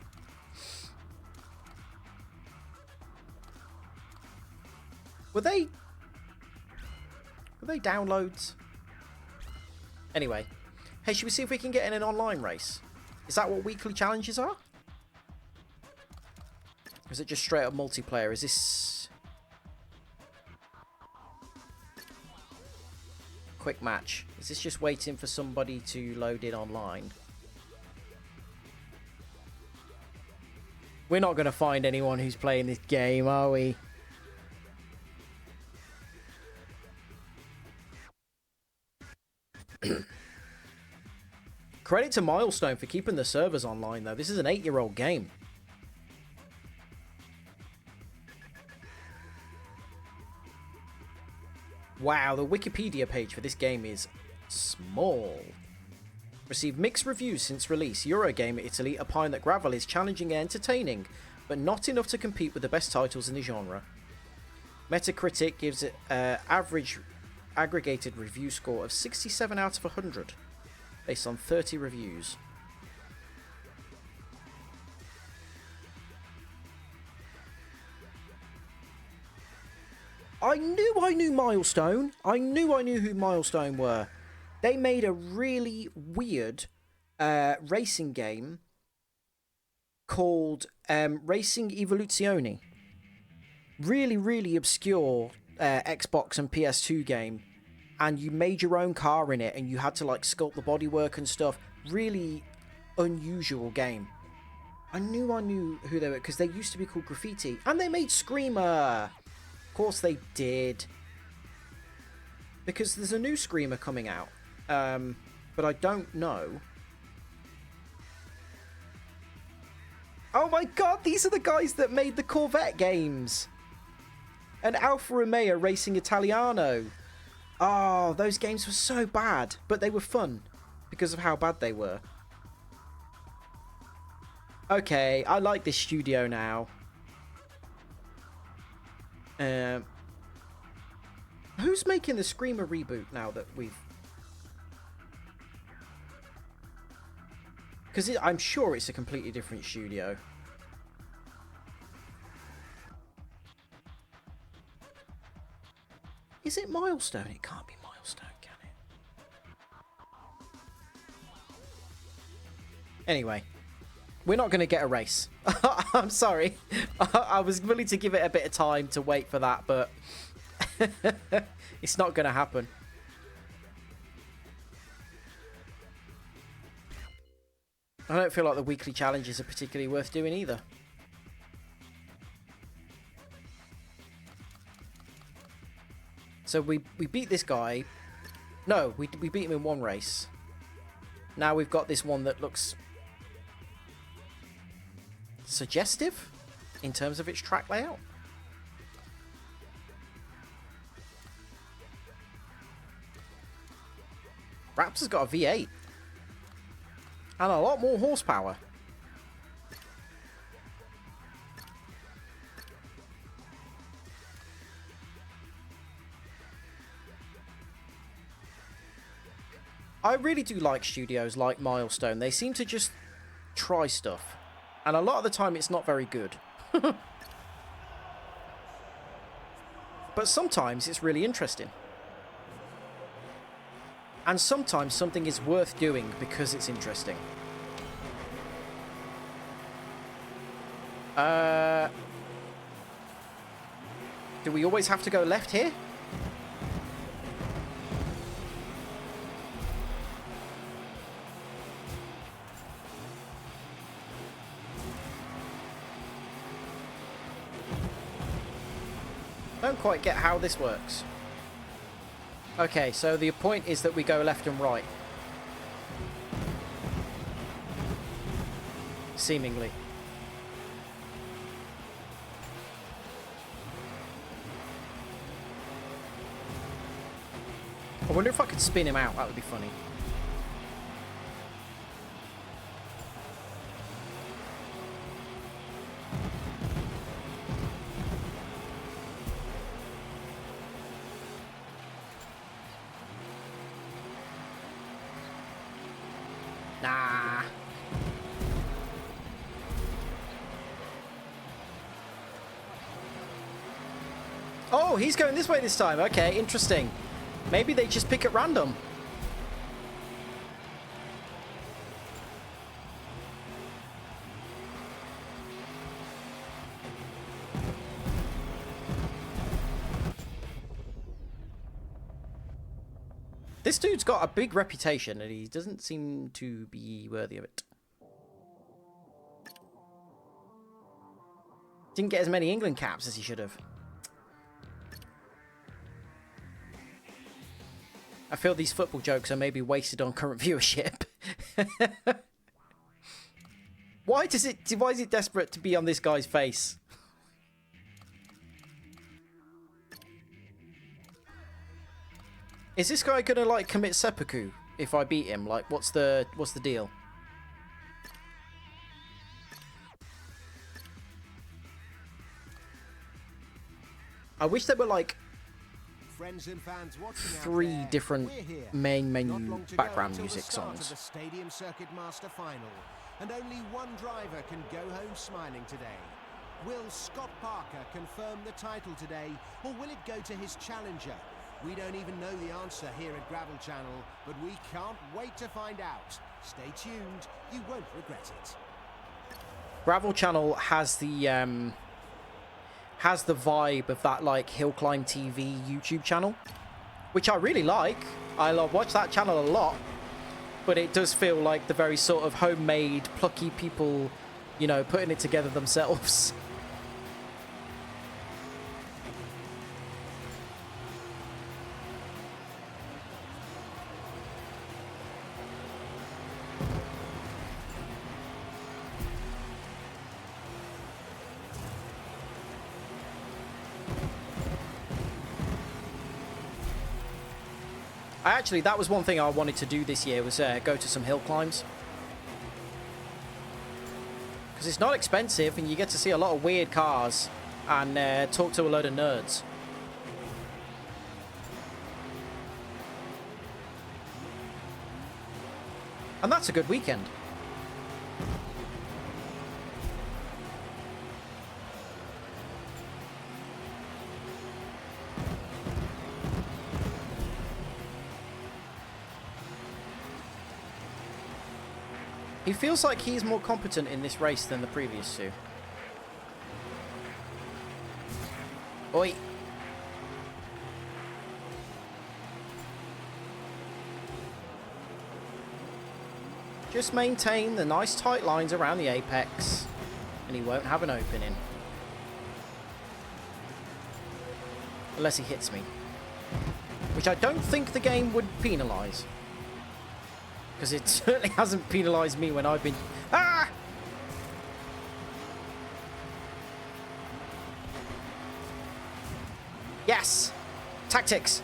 Were they downloads? Anyway. Hey, should we see if we can get in an online race? Is that what weekly challenges are? Or is it just straight up multiplayer? Is this... quick match? Is this just waiting for somebody to load in online? We're not going to find anyone who's playing this game, are we? Credit to Milestone for keeping the servers online, though. This is an 8-year-old game. Wow, the Wikipedia page for this game is small. Received mixed reviews since release. Eurogamer Italy opine that Gravel is challenging and entertaining, but not enough to compete with the best titles in the genre. Metacritic gives it an average aggregated review score of 67 out of 100, based on 30 reviews. I knew Milestone. I knew who Milestone were. They made a really weird racing game called Racing Evoluzioni. Really, really obscure Xbox and PS2 game. And you made your own car in it and you had to like sculpt the bodywork and stuff. Really unusual game. I knew who they were because they used to be called Graffiti. And they made Screamer. Of course they did. Because there's a new Screamer coming out. But I don't know. Oh my god, these are the guys that made the Corvette games. And Alfa Romeo Racing Italiano. Oh, those games were so bad. But they were fun. Because of how bad they were. Okay, I like this studio now. Who's making the Screamer reboot now that we've... Because I'm sure it's a completely different studio. Is it Milestone? It can't be Milestone, can it? Anyway, we're not going to get a race. I'm sorry. I was willing to give it a bit of time to wait for that, but it's not going to happen. I don't feel like the weekly challenges are particularly worth doing either. So we beat this guy. No, we beat him in one race. Now we've got this one that looks suggestive in terms of its track layout. Raptor's got a V8 and a lot more horsepower. I really do like studios like Milestone. They seem to just try stuff. And a lot of the time it's not very good. But sometimes it's really interesting. And sometimes something is worth doing because it's interesting. Do we always have to go left here? Don't quite get how this works. Okay, so the point is that we go left and right. Seemingly. I wonder if I could spin him out. That would be funny. Oh, he's going this way this time. Okay, interesting. Maybe they just pick at random. This dude's got a big reputation and he doesn't seem to be worthy of it. Didn't get as many England caps as he should have. I feel these football jokes are maybe wasted on current viewership. Why is it desperate to be on this guy's face? Is this guy gonna like commit seppuku if I beat him? Like, what's the deal? I wish there were like Friends and fans watching out 3 there, different we're here. main Not menu long to go background until the music start of songs. the Stadium Circuit Master Final, and only one driver can go home smiling today. Will Scott Parker confirm the title today, or will it go to his challenger? We don't even know the answer here at Gravel Channel, but we can't wait to find out. Stay tuned, you won't regret it. Gravel Channel has the vibe of that like Hill Climb TV YouTube channel, which I really like. I watch that channel a lot, but it does feel like the very sort of homemade, plucky people, you know, putting it together themselves. Actually, that was one thing I wanted to do this year, was go to some hill climbs. Because it's not expensive and you get to see a lot of weird cars and talk to a load of nerds. And that's a good weekend. He feels like he's more competent in this race than the previous two. Oi! Just maintain the nice tight lines around the apex, and he won't have an opening. Unless he hits me. Which I don't think the game would penalise. Because it certainly hasn't penalised me when I've been... Ah! Yes! Tactics!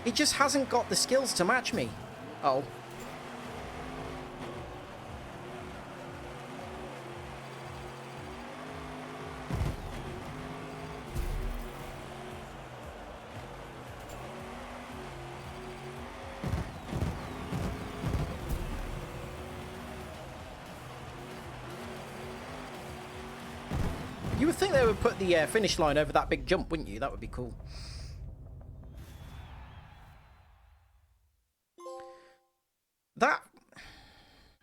He just hasn't got the skills to match me. Oh. You would think they would put the finish line over that big jump, wouldn't you? That would be cool.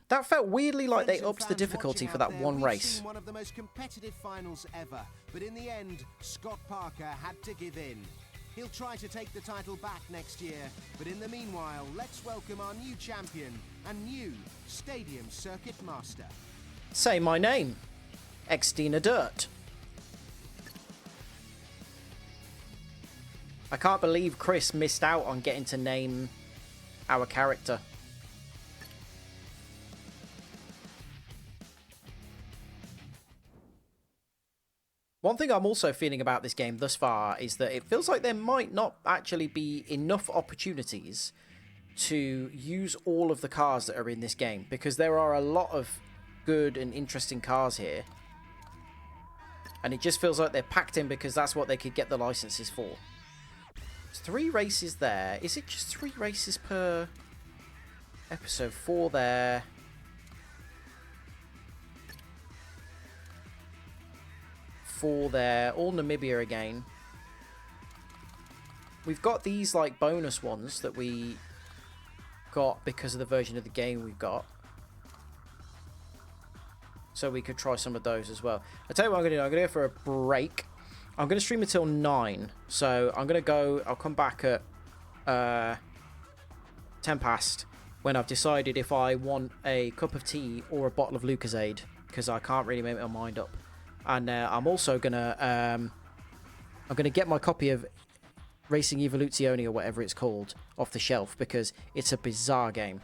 That felt weirdly like they upped the difficulty for that one race. One of the most competitive finals ever, but in the end, Scott Parker had to give in. He'll try to take the title back next year, but in the meanwhile, let's welcome our new champion and new Stadium Circuit Master. Say my name. Extina Dirt. I can't believe Chris missed out on getting to name our character. One thing I'm also feeling about this game thus far is that it feels like there might not actually be enough opportunities to use all of the cars that are in this game, because there are a lot of good and interesting cars here. And it just feels like they're packed in because that's what they could get the licenses for. There's 3 races there. Is it just 3 races per episode? 4 there. 4 there, all Namibia again. We've got these like bonus ones that we got because of the version of the game we've got. So we could try some of those as well. I'll tell you what I'm going to do. I'm going to go for a break. I'm going to stream until 9. So I'm going to go... I'll come back at 10 past when I've decided if I want a cup of tea or a bottle of Lucozade, because I can't really make my mind up. And I'm also going to... I'm going to get my copy of Racing Evoluzione or whatever it's called off the shelf, because it's a bizarre game.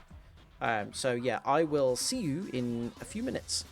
So yeah, I will see you in a few minutes.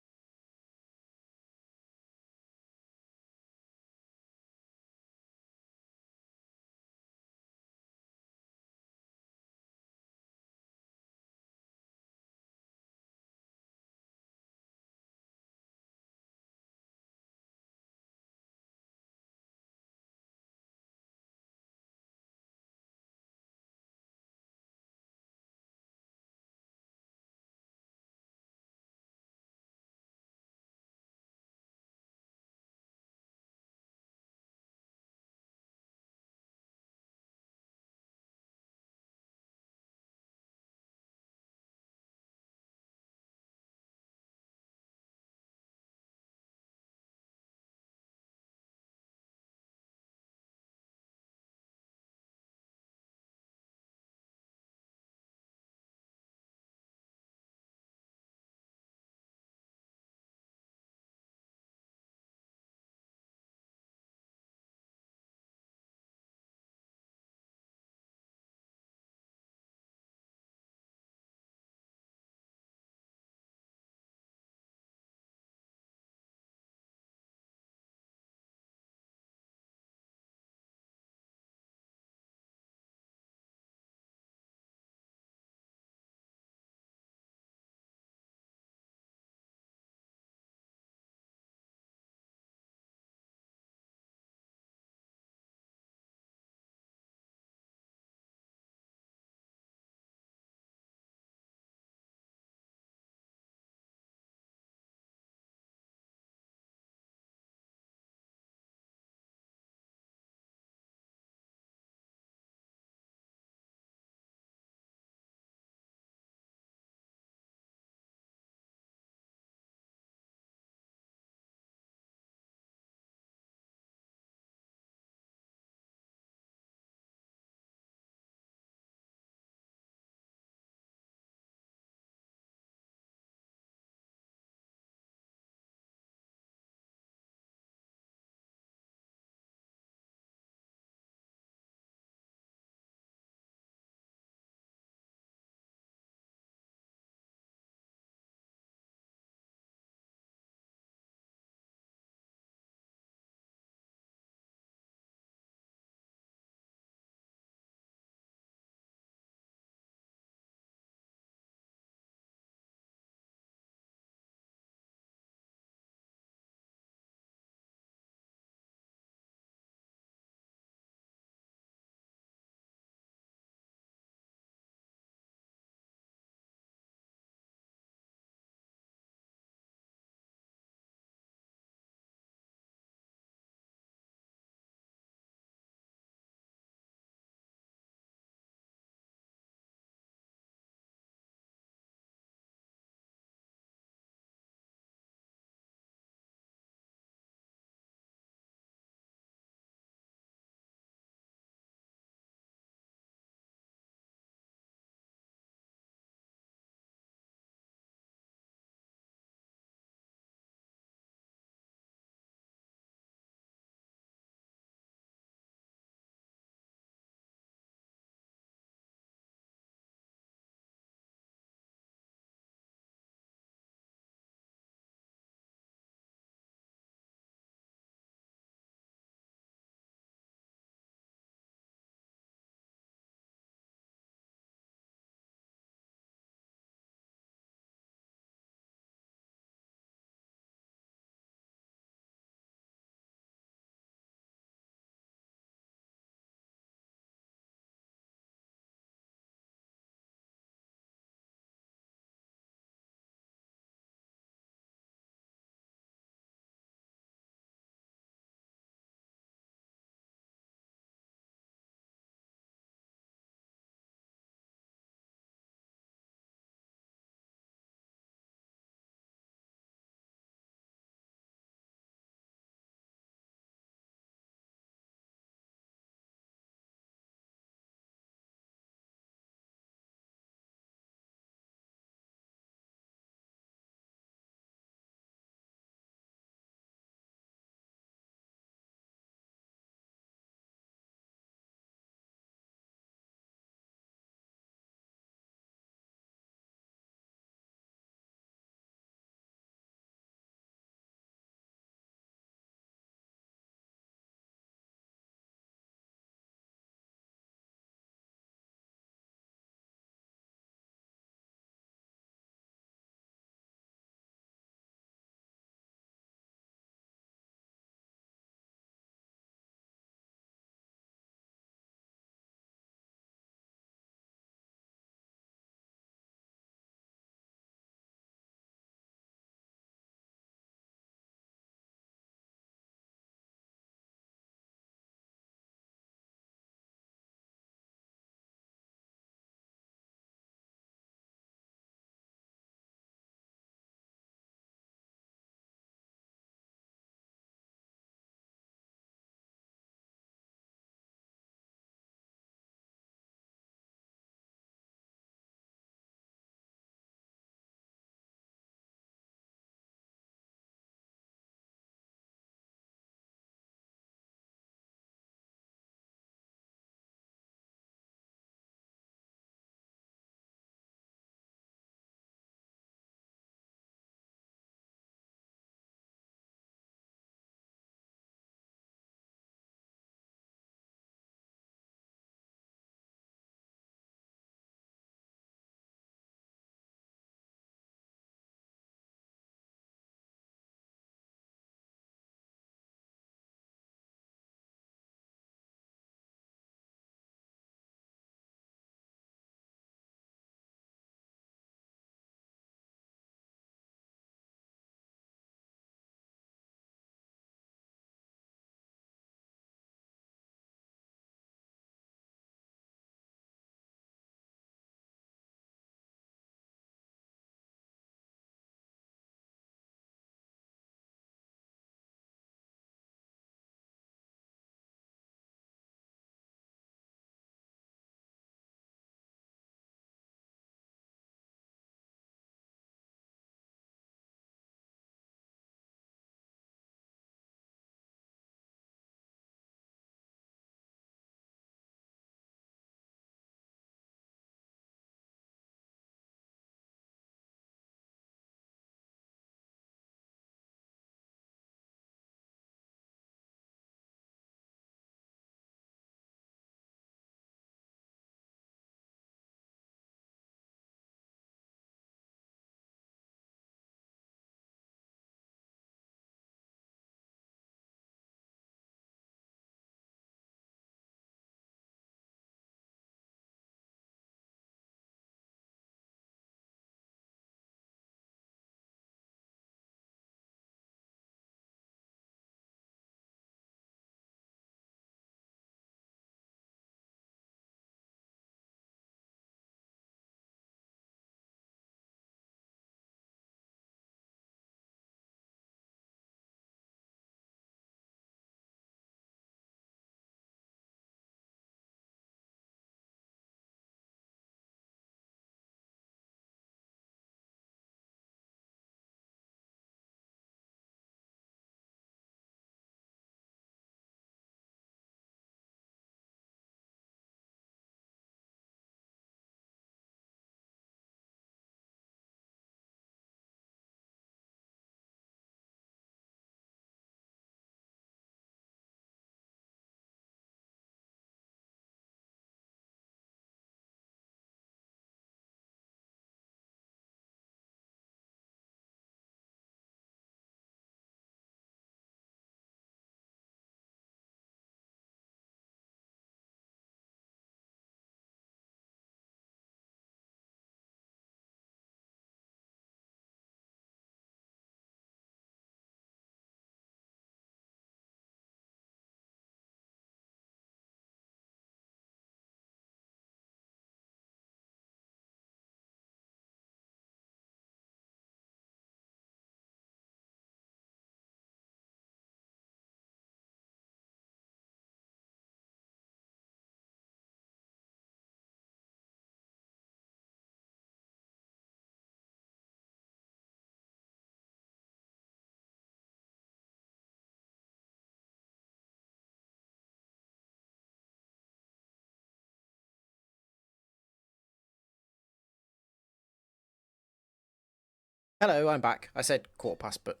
Hello, I'm back. I said quarter past, but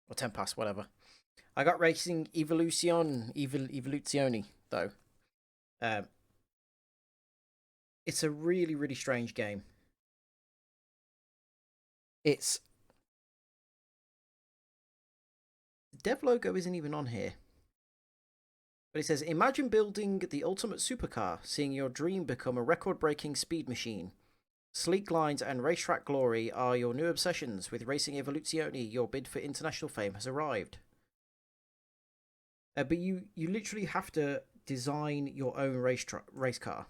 or 10 past, whatever. I got Racing Evoluzioni though. Um, it's a really, really strange game. It's the dev logo isn't even on here, but it says, "Imagine building the ultimate supercar, seeing your dream become a record-breaking speed machine. Sleek lines and racetrack glory are your new obsessions. With Racing Evoluzioni, your bid for international fame has arrived." But you literally have to design your own race car.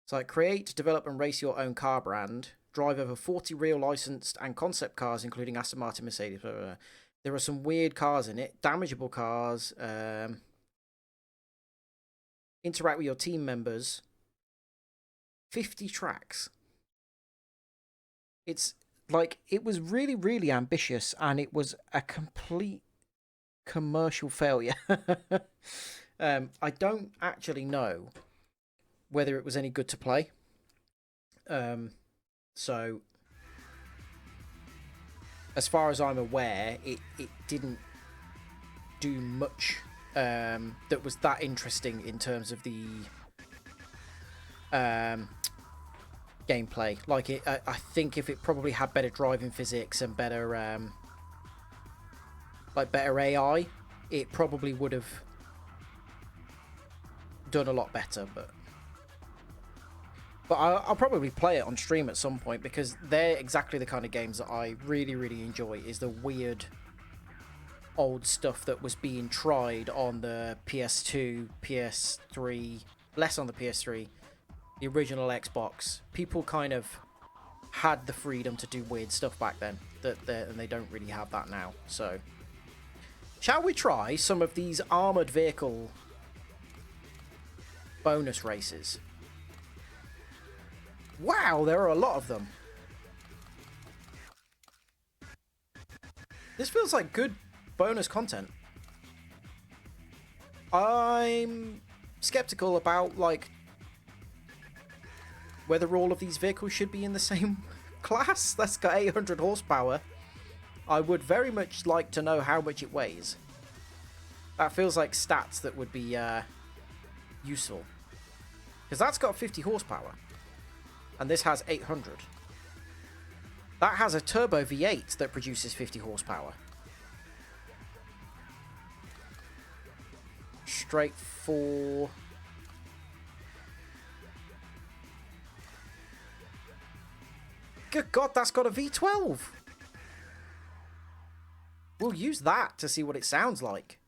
It's like create, develop, and race your own car brand. Drive over 40 real licensed and concept cars, including Aston Martin, Mercedes. Blah, blah, blah. There are some weird cars in it, damageable cars. Interact with your team members. 50 tracks. It's like, it was really, really ambitious, and it was a complete commercial failure. I don't actually know whether it was any good to play. So as far as I'm aware, it didn't do much that was that interesting in terms of the gameplay. Like, I think if it probably had better driving physics and better better AI, it probably would have done a lot better. But I'll probably play it on stream at some point, because they're exactly the kind of games that I really, really enjoy. Is the weird old stuff that was being tried on the PS2, PS3, less on the PS3, the original Xbox. People kind of had the freedom to do weird stuff back then, and they don't really have that now. So, shall we try some of these armoured vehicle bonus races? Wow, there are a lot of them. This feels like good bonus content. I'm skeptical about, like, whether all of these vehicles should be in the same class. That's got 800 horsepower. I would very much like to know how much it weighs. That feels like stats that would be useful. Because that's got 50 horsepower. And this has 800. That has a turbo V8 that produces 50 horsepower. Straight for... Good God, that's got a V12! We'll use that to see what it sounds like.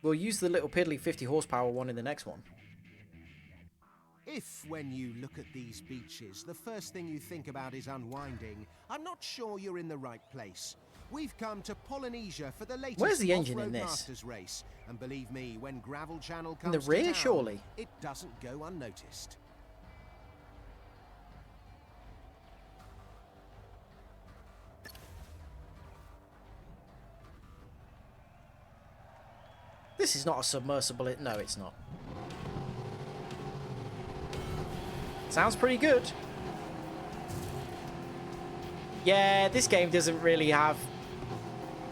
We'll use the little piddly 50 horsepower one in the next one. If, when you look at these beaches, the first thing you think about is unwinding, I'm not sure you're in the right place. We've come to Polynesia for the latest Where's the engine in Off-Road this? Masters race, and believe me, when Gravel Channel In comes the rear, to town, surely? it doesn't go unnoticed. This is not a submersible. No, it's not. Sounds pretty good. Yeah, this game doesn't really have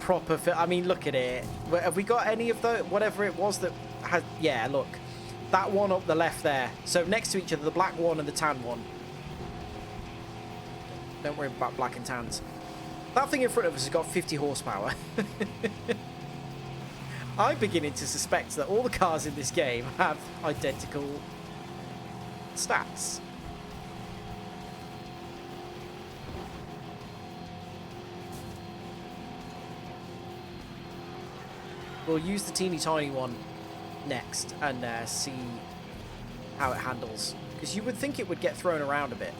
proper... I mean, look at it. Have we got any of the... Whatever it was that had... Yeah, look. That one up the left there. So next to each other, the black one and the tan one. Don't worry about black and tans. That thing in front of us has got 50 horsepower. I'm beginning to suspect that all the cars in this game have identical stats. We'll use the teeny tiny one next and see how it handles. Because you would think it would get thrown around a bit.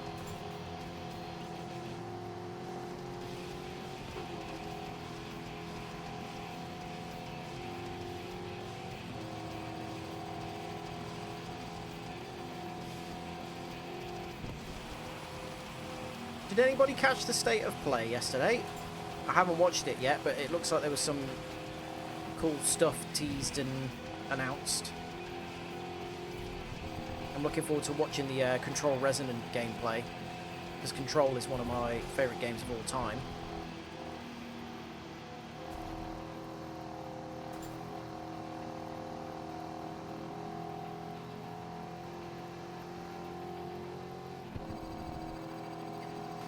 Did anybody catch the state of play yesterday? I haven't watched it yet, but it looks like there was some cool stuff teased and announced. I'm looking forward to watching the Control Resonant gameplay, because Control is one of my favourite games of all time.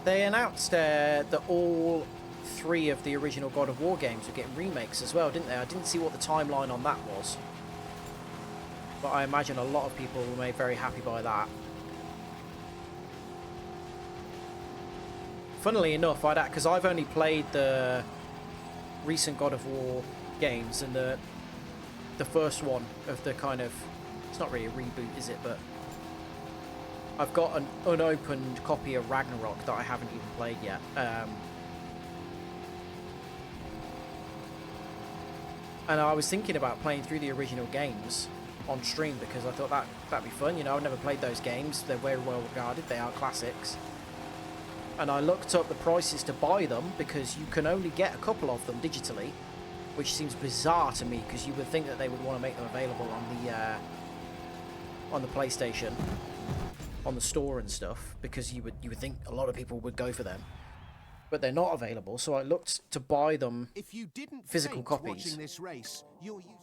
They announced that all 3 of the original God of War games would get remakes as well, didn't they? I didn't see what the timeline on that was, but I imagine a lot of people were made very happy by that. Funnily enough, because I've only played the recent God of War games and the first one of the kind of, it's not really a reboot, is it? But I've got an unopened copy of Ragnarok that I haven't even played yet. And I was thinking about playing through the original games on stream because I thought that'd be fun. You know, I've never played those games. They're very well regarded. They are classics. And I looked up the prices to buy them because you can only get a couple of them digitally, which seems bizarre to me because you would think that they would want to make them available on the PlayStation, on the store and stuff, because you would think a lot of people would go for them. But they're not available, so I looked to buy them If you didn't physical faint copies. watching this race, you're used to...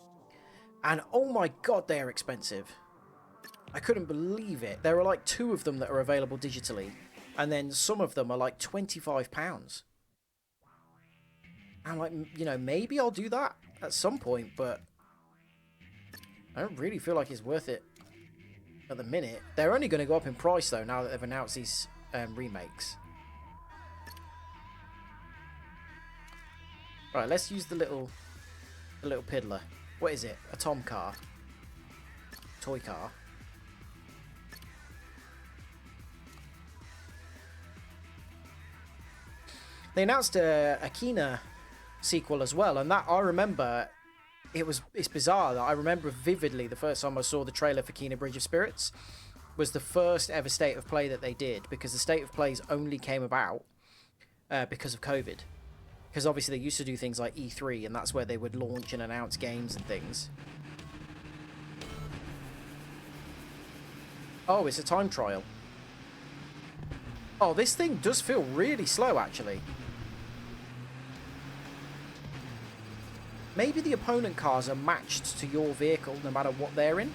And oh my god, they are expensive. I couldn't believe it. There are like 2 of them that are available digitally, and then some of them are like £25. I'm like, you know, maybe I'll do that at some point, but I don't really feel like it's worth it at the minute. They're only going to go up in price though now that they've announced these remakes. Right, let's use the little piddler. What is it? A Tom car? Toy car? They announced a Kena sequel as well, and that I remember. It's bizarre that I remember vividly the first time I saw the trailer for Kena Bridge of Spirits was the first ever State of Play that they did, because the State of Plays only came about because of COVID. Because obviously they used to do things like E3, and that's where they would launch and announce games and things. Oh, it's a time trial. Oh, this thing does feel really slow, actually. Maybe the opponent cars are matched to your vehicle no matter what they're in.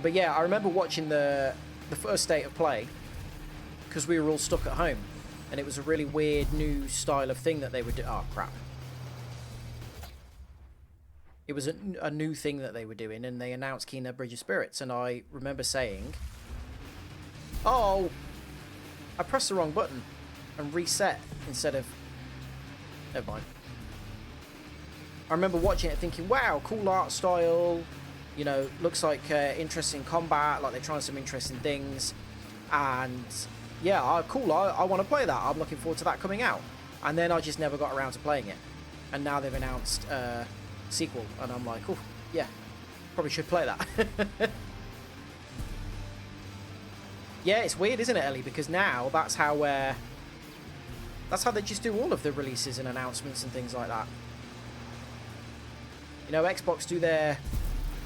But yeah, I remember watching the first State of Play because we were all stuck at home. And it was a really weird new style of thing that they would do. Oh, crap. It was a new thing that they were doing, and they announced Kena Bridge of Spirits, and I remember saying, oh, I pressed the wrong button and reset instead of... Never mind. I remember watching it thinking, wow, cool art style, you know, looks like interesting combat, like they're trying some interesting things, and... yeah, cool, I want to play that. I'm looking forward to that coming out. And then I just never got around to playing it. And now they've announced a sequel. And I'm like, oh, yeah, probably should play that. Yeah, it's weird, isn't it, Ellie? Because now that's how they just do all of the releases and announcements and things like that. You know, Xbox do their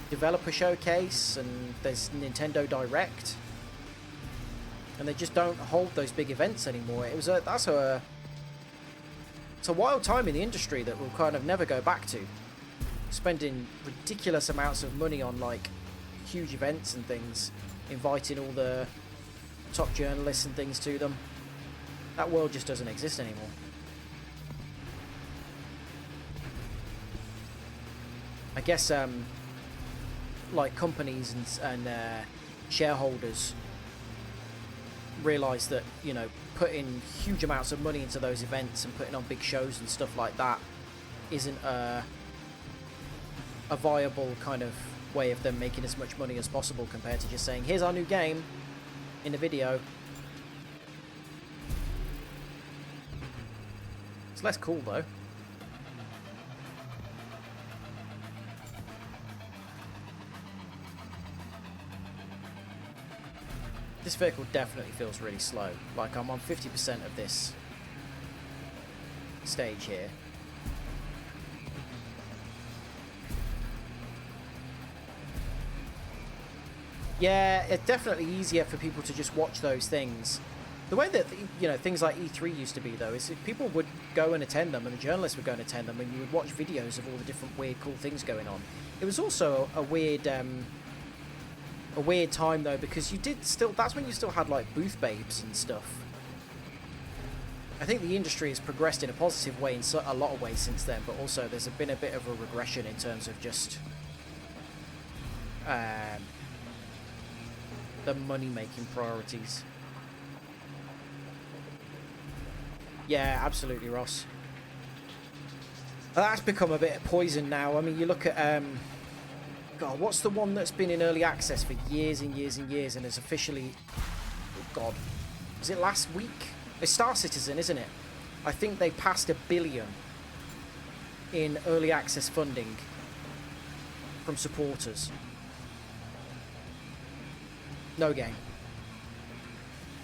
developer showcase, and there's Nintendo Direct. And they just don't hold those big events anymore. It's a wild time in the industry that we'll kind of never go back to. Spending ridiculous amounts of money on like huge events and things, inviting all the top journalists and things to them. That world just doesn't exist anymore. I guess like companies and shareholders realise that, you know, putting huge amounts of money into those events and putting on big shows and stuff like that isn't a viable kind of way of them making as much money as possible compared to just saying, here's our new game in a video. It's less cool though. This vehicle definitely feels really slow. Like I'm on 50% of this stage here. Yeah, it's definitely easier for people to just watch those things. The way that, you know, things like E3 used to be, though, is that people would go and attend them, and the journalists would go and attend them, and you would watch videos of all the different weird, cool things going on. It was also a weird time, though, because that's when you still had, like, booth babes and stuff. I think the industry has progressed in a positive way in a lot of ways since then, but also there's been a bit of a regression in terms of just the money-making priorities. Yeah, absolutely, Ross. That's become a bit of poison now. I mean, you look at God, what's the one that's been in early access for years and years and years and is officially, oh God, was it last week? It's Star Citizen, isn't it? I think they passed $1 billion in early access funding from supporters. No game.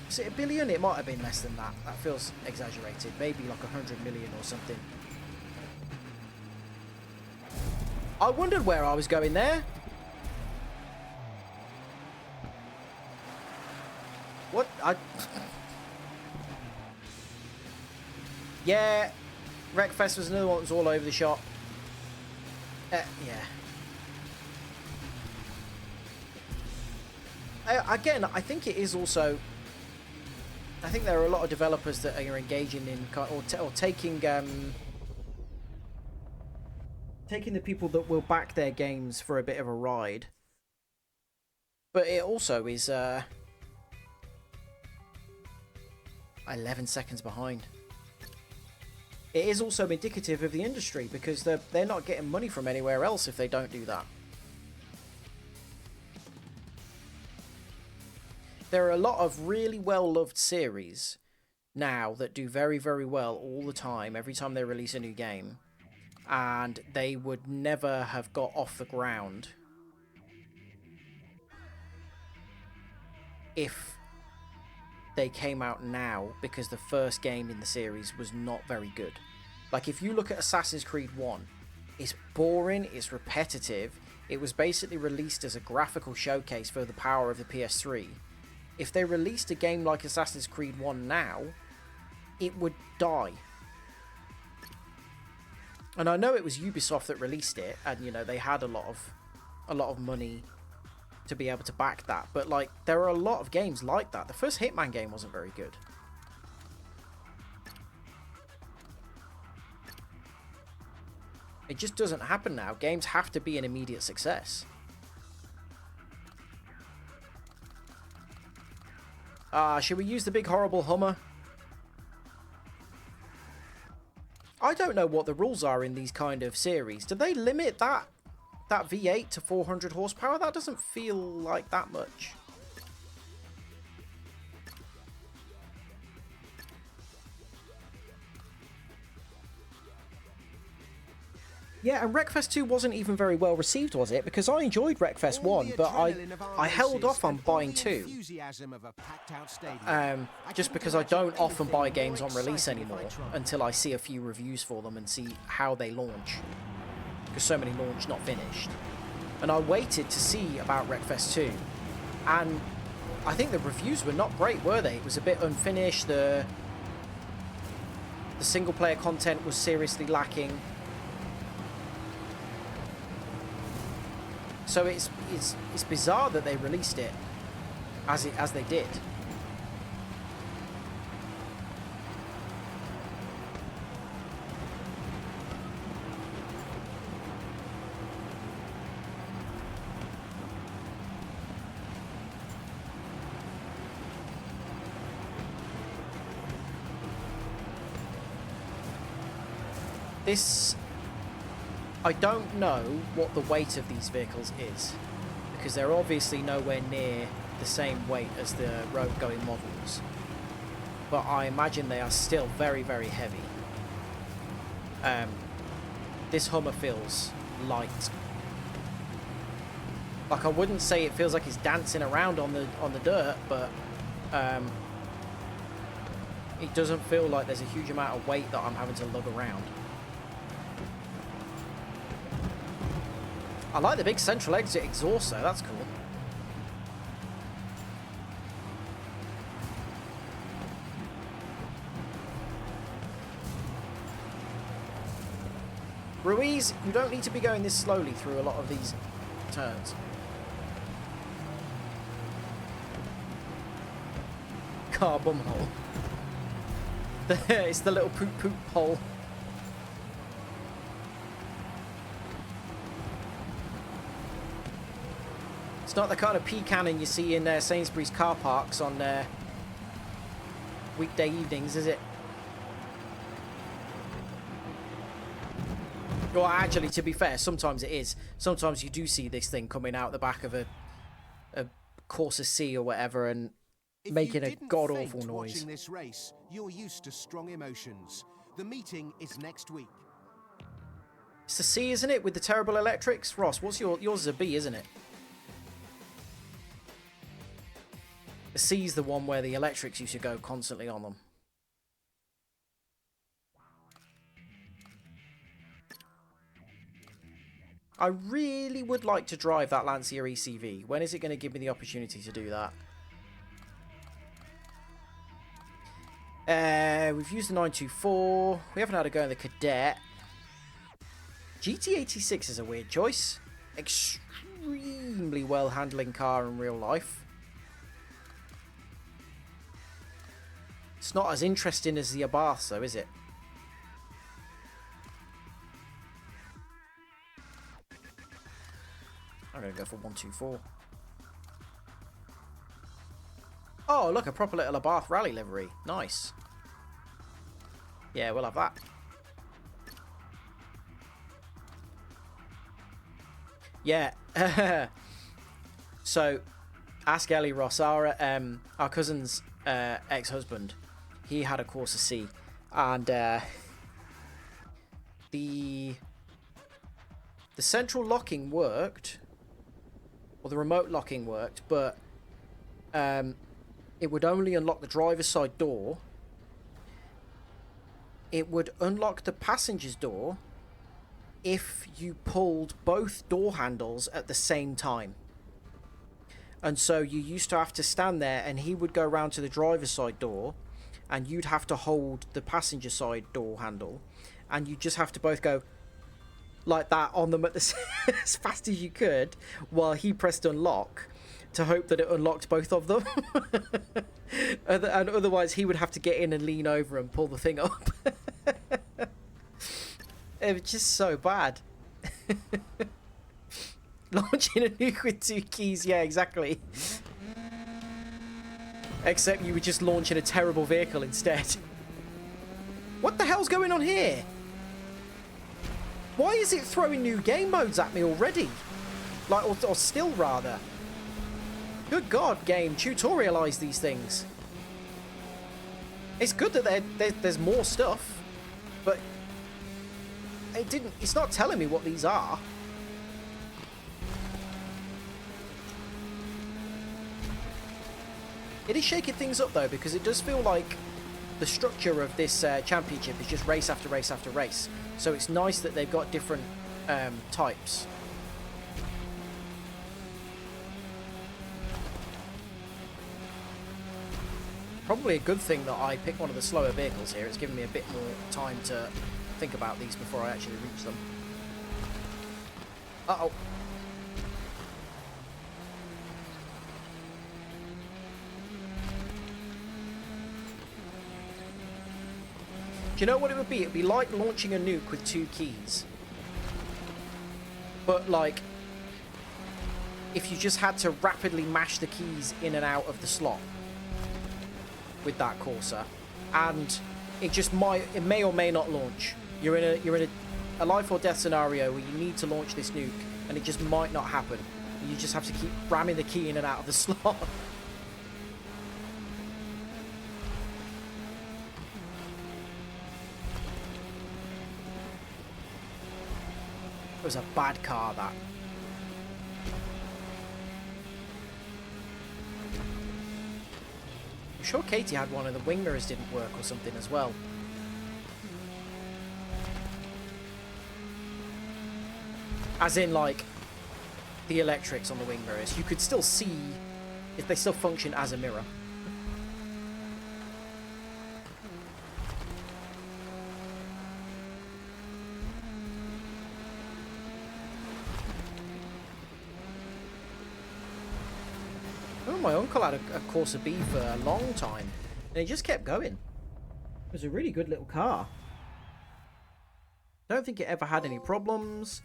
Is it $1 billion? It might have been less than that. That feels exaggerated. Maybe like 100 million or something. I wondered where I was going there. What? Yeah, Wreckfest was another one that was all over the shop. Yeah. Again, I think it is also... I think there are a lot of developers that are engaging in... or taking... taking the people that will back their games for a bit of a ride. But it also is... 11 seconds behind. It is also indicative of the industry because they're not getting money from anywhere else if they don't do that. There are a lot of really well-loved series now that do very, very well all the time, every time they release a new game. And they would never have got off the ground if they came out now because the first game in the series was not very good. Like, if you look at Assassin's Creed 1, it's boring, it's repetitive. It was basically released as a graphical showcase for the power of the PS3. If they released a game like Assassin's Creed 1 now, it would die. And I know it was Ubisoft that released it, and you know they had a lot of money to be able to back that. But like, there are a lot of games like that. The first Hitman game wasn't very good. It just doesn't happen now. Games have to be an immediate success. Should we use the big horrible Hummer? I don't know what the rules are in these kind of series. Do they limit that V8 to 400 horsepower? That doesn't feel like that much. Yeah, and Wreckfest 2 wasn't even very well received, was it? Because I enjoyed Wreckfest 1, but I held off on buying 2. Just because I don't often buy games on release anymore until I see a few reviews for them and see how they launch. Because so many launch not finished. And I waited to see about Wreckfest 2. And I think the reviews were not great, were they? It was a bit unfinished. The single player content was seriously lacking. So it's bizarre that they released it as they did. I don't know what the weight of these vehicles is, because they're obviously nowhere near the same weight as the road-going models. But I imagine they are still very, very heavy. This Hummer feels light. Like, I wouldn't say it feels like it's dancing around on the dirt, but it doesn't feel like there's a huge amount of weight that I'm having to lug around. I like the big central exit exhaust though, that's cool. Ruiz, you don't need to be going this slowly through a lot of these turns. Car bum hole. It's the little poop poop hole. It's not the kind of pea cannon you see in Sainsbury's car parks on weekday evenings, is it? Well, actually, to be fair, sometimes it is. Sometimes you do see this thing coming out the back of a Corsa C or whatever and making a god-awful noise. Watching this race, you're used to strong emotions. The meeting is next week. It's the C, isn't it, with the terrible electrics? Ross, what's yours is a B, isn't it? The C's the one where the electrics used to go constantly on them. I really would like to drive that Lancia ECV. When is it going to give me the opportunity to do that? We've used the 924. We haven't had a go in the Cadet. GT86 is a weird choice. Extremely well handling car in real life. It's not as interesting as the Abarth, though, is it? I'm going to go for 124. Oh, look, a proper little Abarth rally livery. Nice. Yeah, we'll have that. Yeah. So, ask Ellie Ross, our cousin's ex-husband. He had a Corsa C, and the central locking worked, or the remote locking worked, but it would only unlock the driver's side door. It would unlock the passenger's door if you pulled both door handles at the same time. And so you used to have to stand there, and he would go around to the driver's side door, and you'd have to hold the passenger side door handle, and you just have to both go like that on them at the as fast as you could, while he pressed unlock to hope that it unlocked both of them. And otherwise he would have to get in and lean over and pull the thing up. It was just so bad. Launching a nuke with 2 keys, yeah, exactly. Except you were just launching a terrible vehicle instead. What the hell's going on here? Why is it throwing new game modes at me already? Like, or still rather. Good God, game, tutorialize these things. It's good that there's more stuff, but it's not telling me what these are. It is shaking things up though, because it does feel like the structure of this championship is just race after race after race. So it's nice that they've got different types. Probably a good thing that I picked one of the slower vehicles here. It's given me a bit more time to think about these before I actually reach them. Uh-oh. Do you know what it would be? It'd be like launching a nuke with 2 keys. But, like, if you just had to rapidly mash the keys in and out of the slot with that Corsa, and it may or may not launch. You're in a life or death scenario where you need to launch this nuke, and it just might not happen. You just have to keep ramming the key in and out of the slot. It was a bad car, that. I'm sure Katie had one and the wing mirrors didn't work or something as well. As in, like, the electrics on the wing mirrors. You could still see if they still function as a mirror. my uncle had a Corsa B for a long time, and it just kept going. It was a really good little car. Don't think it ever had any problems.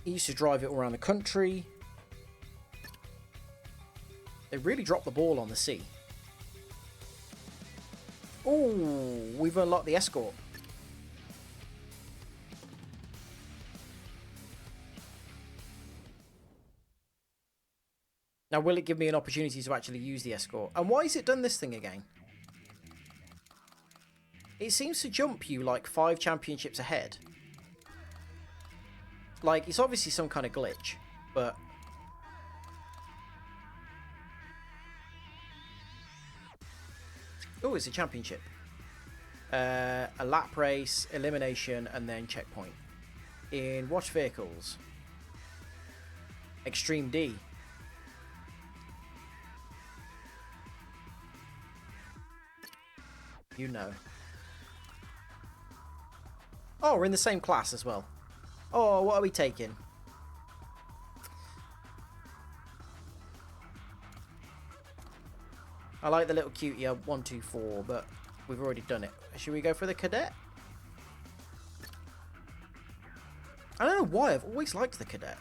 He used to drive it all around the country. They really dropped the ball on the sea. Oh, we've unlocked the escort. Now, will it give me an opportunity to actually use the escort? And why has it done this thing again? It seems to jump you like 5 championships ahead. Like, it's obviously some kind of glitch, but... Oh, it's a championship. A lap race, elimination, and then checkpoint. In watch vehicles. Extreme D. You know. Oh, we're in the same class as well. Oh, what are we taking? I like the little cutie 124, but we've already done it. Should we go for the cadet? I don't know why, I've always liked the cadet.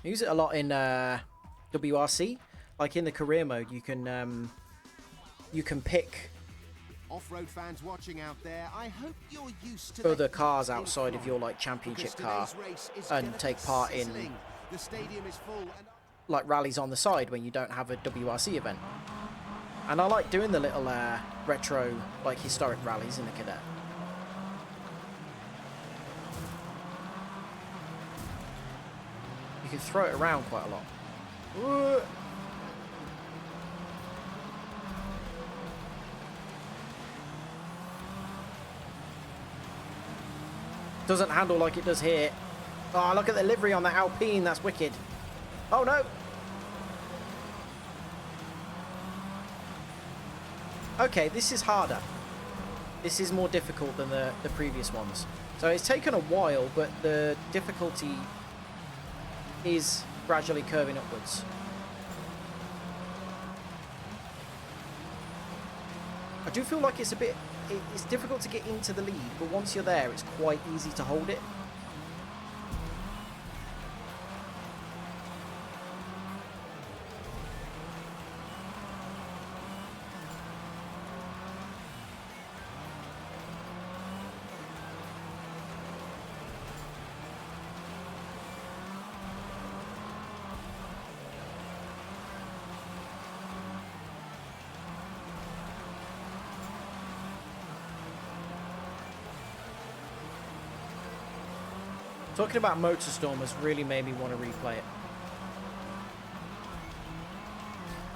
I use it a lot in WRC. Like in the career mode, you can pick Off-road fans watching out there, I hope you're used to other cars outside of your like championship car and take part in the stadium is full and like rallies on the side when you don't have a WRC event. And I like doing the little retro like historic rallies in the cadet. You can throw it around quite a lot. Whoa. Doesn't handle like it does here. Oh, look at the livery on the Alpine. That's wicked. Oh, no. Okay, this is harder. This is more difficult than the previous ones. So it's taken a while, but the difficulty is gradually curving upwards. I do feel like it's difficult to get into the lead, but once you're there, it's quite easy to hold it. Talking about MotorStorm has really made me want to replay it.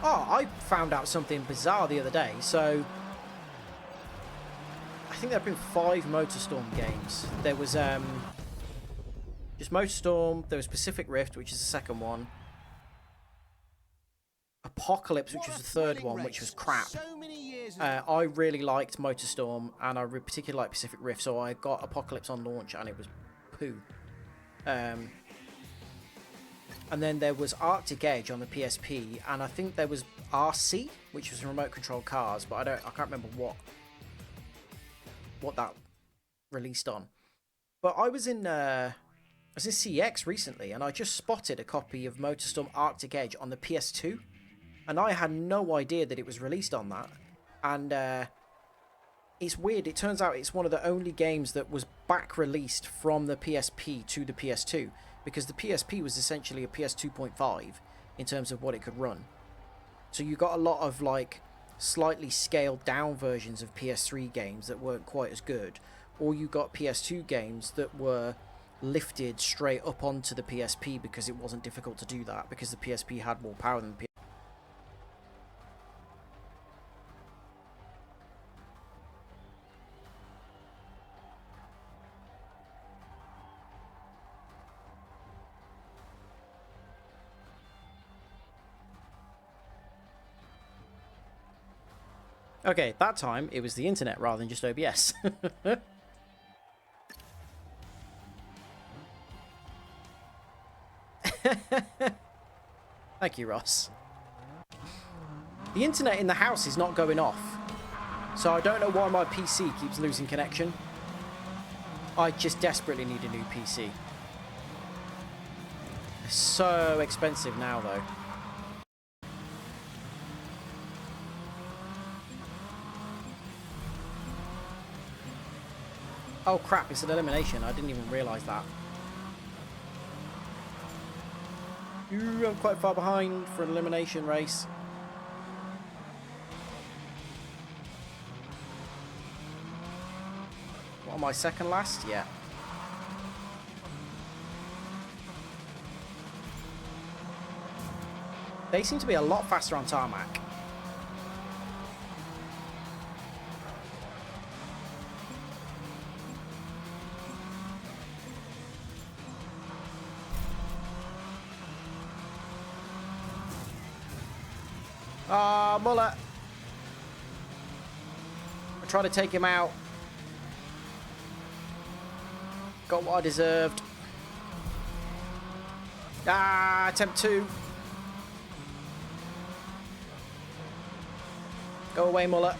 Oh, I found out something bizarre the other day. So, I think there have been 5 MotorStorm games. There was just MotorStorm, there was Pacific Rift, which is the second one. Apocalypse, which was the third one, which was crap. I really liked MotorStorm, and I particularly liked Pacific Rift, so I got Apocalypse on launch, and it was poo. And then there was Arctic Edge on the PSP, and I think there was RC, which was remote control cars, but I can't remember what that released on. But I was in CX recently, and I just spotted a copy of MotorStorm Arctic Edge on the PS2, and I had no idea that it was released on that. And it's weird, it turns out it's one of the only games that was back released from the PSP to the PS2, because the PSP was essentially a PS 2.5 in terms of what it could run. So you got a lot of like slightly scaled down versions of PS3 games that weren't quite as good, or you got PS2 games that were lifted straight up onto the PSP because it wasn't difficult to do that, because the PSP had more power than the PS. Okay, that time it was the internet rather than just OBS. Thank you, Ross. The internet in the house is not going off, so I don't know why my PC keeps losing connection. I just desperately need a new PC. It's so expensive now, though. Oh crap, it's an elimination. I didn't even realise that. Ooh, I'm quite far behind for an elimination race. What am I, second last? Yeah. They seem to be a lot faster on tarmac. Ah, Muller. I tried to take him out. Got what I deserved. Ah, attempt 2. Go away, Muller.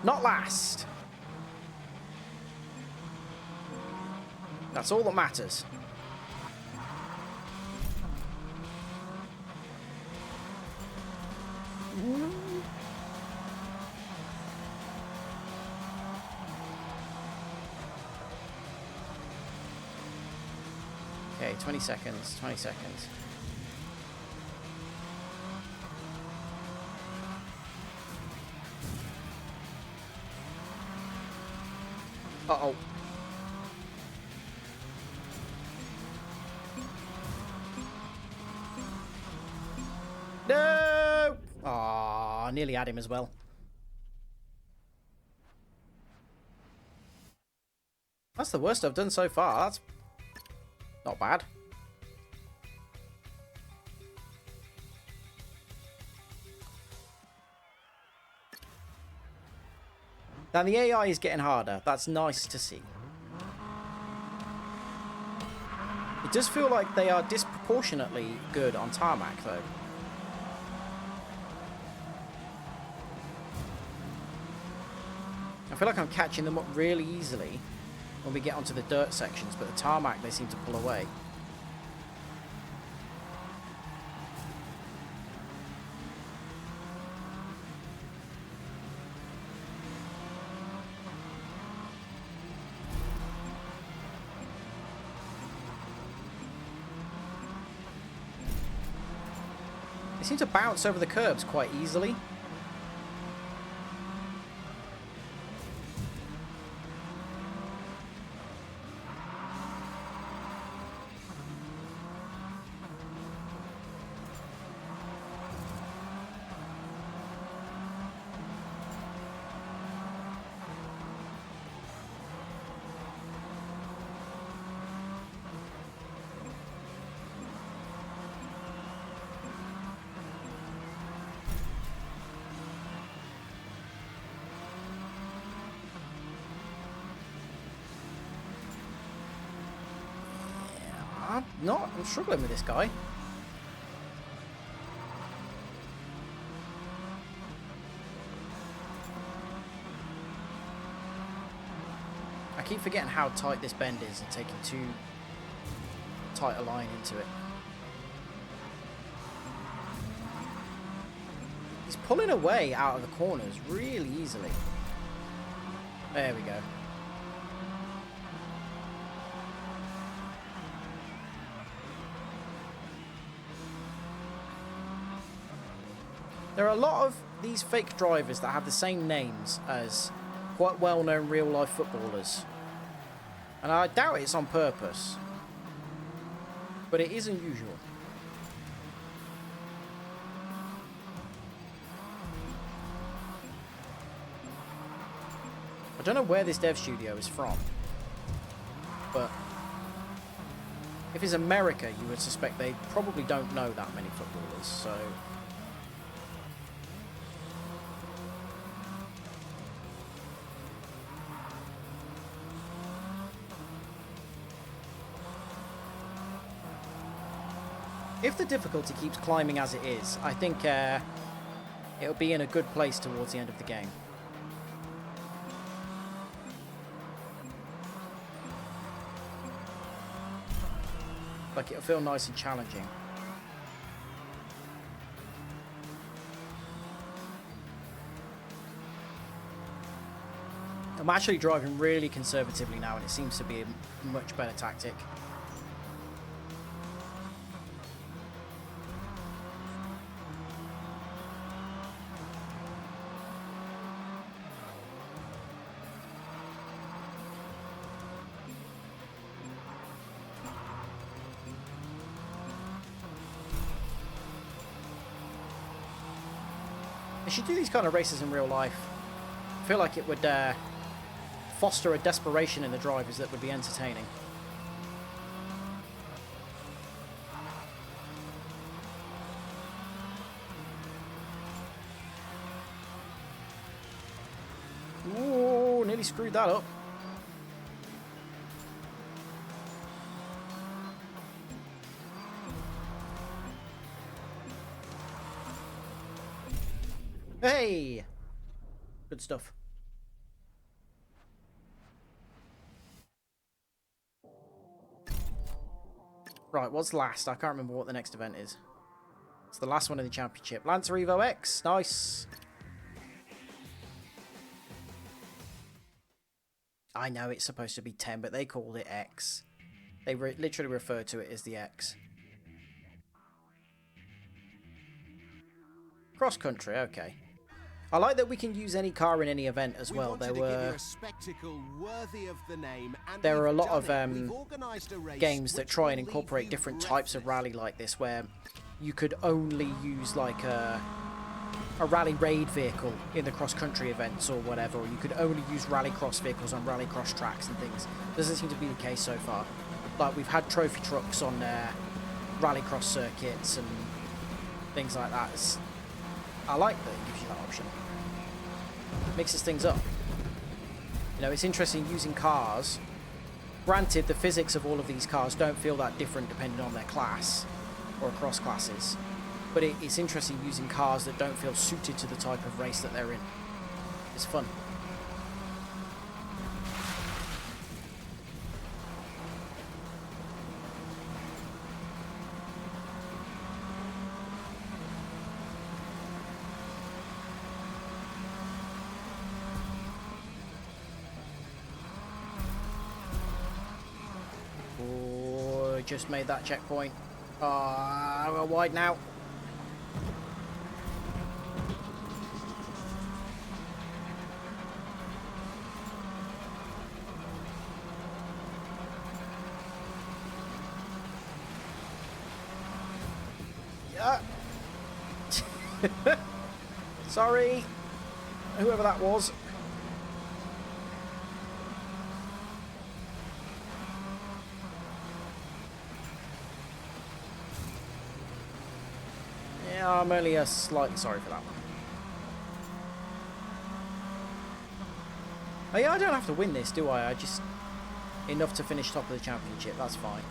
Not last. That's all that matters. Okay, 20 seconds, 20 seconds. Uh-oh. No! Aw, nearly had him as well. That's the worst I've done so far. That's not bad. Now the AI is getting harder. That's nice to see. It does feel like they are disproportionately good on tarmac, though. I feel like I'm catching them up really easily when we get onto the dirt sections, but the tarmac, they seem to pull away. They seem to bounce over the curbs quite easily. I'm struggling with this guy. I keep forgetting how tight this bend is and taking too tight a line into it. He's pulling away out of the corners really easily. There we go. There are a lot of these fake drivers that have the same names as quite well-known real-life footballers. And I doubt it's on purpose. But it is unusual. I don't know where this dev studio is from. But if it's America, you would suspect they probably don't know that many footballers, so... If the difficulty keeps climbing as it is, I think it'll be in a good place towards the end of the game. Like, it'll feel nice and challenging. I'm actually driving really conservatively now, and it seems to be a much better tactic. They should do these kind of races in real life. I feel like it would foster a desperation in the drivers that would be entertaining. Ooh, nearly screwed that up. Hey! Good stuff. Right, what's last? I can't remember what the next event is. It's the last one in the championship. Lancer Evo X. Nice. I know it's supposed to be 10, but they called it X. They literally refer to it as the X. Cross country, okay. I like that we can use any car in any event as well. There were a lot of games that try and incorporate different types of rally like this, where you could only use like a rally raid vehicle in the cross country events or whatever, or you could only use rallycross vehicles on rallycross tracks and things. Doesn't seem to be the case so far. Like, we've had trophy trucks on rallycross circuits and things like that. I like that it gives you that option. Mixes things up. You know, it's interesting using cars. Granted, the physics of all of these cars don't feel that different depending on their class or across classes. But it's interesting using cars that don't feel suited to the type of race that they're in. It's fun. Just made that checkpoint. We're wide now. Yeah. Sorry, whoever that was. I'm only slightly sorry for that one. Oh yeah, I don't have to win this, do I? I just... enough to finish top of the championship, that's fine.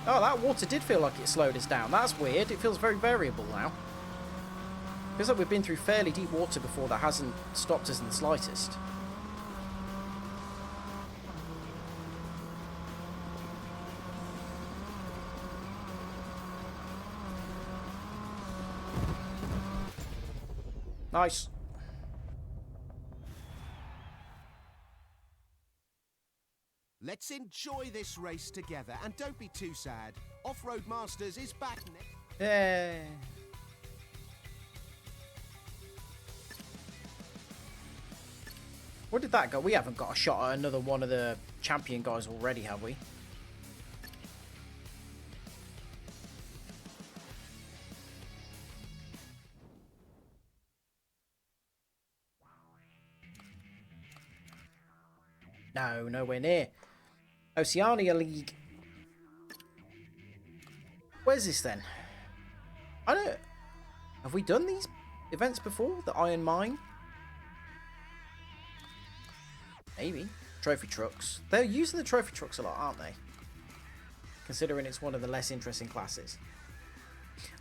Oh, that water did feel like it slowed us down. That's weird. It feels very variable now. Feels like we've been through fairly deep water before that hasn't stopped us in the slightest. Nice. Let's enjoy this race together, and don't be too sad. Off-Road Masters is back next. Yay. Where did that go? We haven't got a shot at another one of the champion guys already, have we? No, nowhere near. Oceania League. Where's this then? I don't... Have we done these events before? The Iron Mine? Maybe. Trophy trucks. They're using the trophy trucks a lot, aren't they? Considering it's one of the less interesting classes.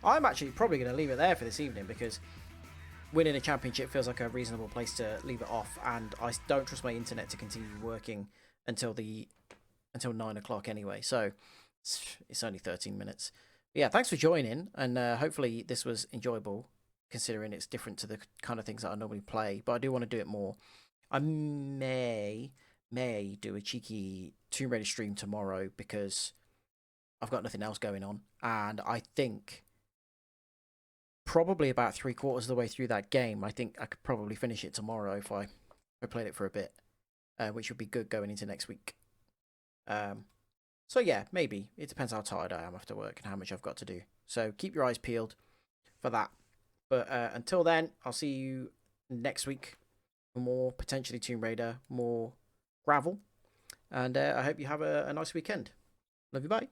I'm actually probably going to leave it there for this evening because winning a championship feels like a reasonable place to leave it off, and I don't trust my internet to continue working until 9 o'clock anyway. So it's only 13 minutes. But yeah, thanks for joining, and hopefully this was enjoyable, considering it's different to the kind of things that I normally play. But I do want to do it more. I may do a cheeky Tomb Raider stream tomorrow because I've got nothing else going on, and I think probably about 3/4 of the way through that game. I think I could probably finish it tomorrow if I played it for a bit, which would be good going into next week. So yeah, maybe. It depends how tired I am after work and how much I've got to do. So keep your eyes peeled for that. But until then, I'll see you next week for more potentially Tomb Raider, more gravel. And I hope you have a nice weekend. Love you, bye.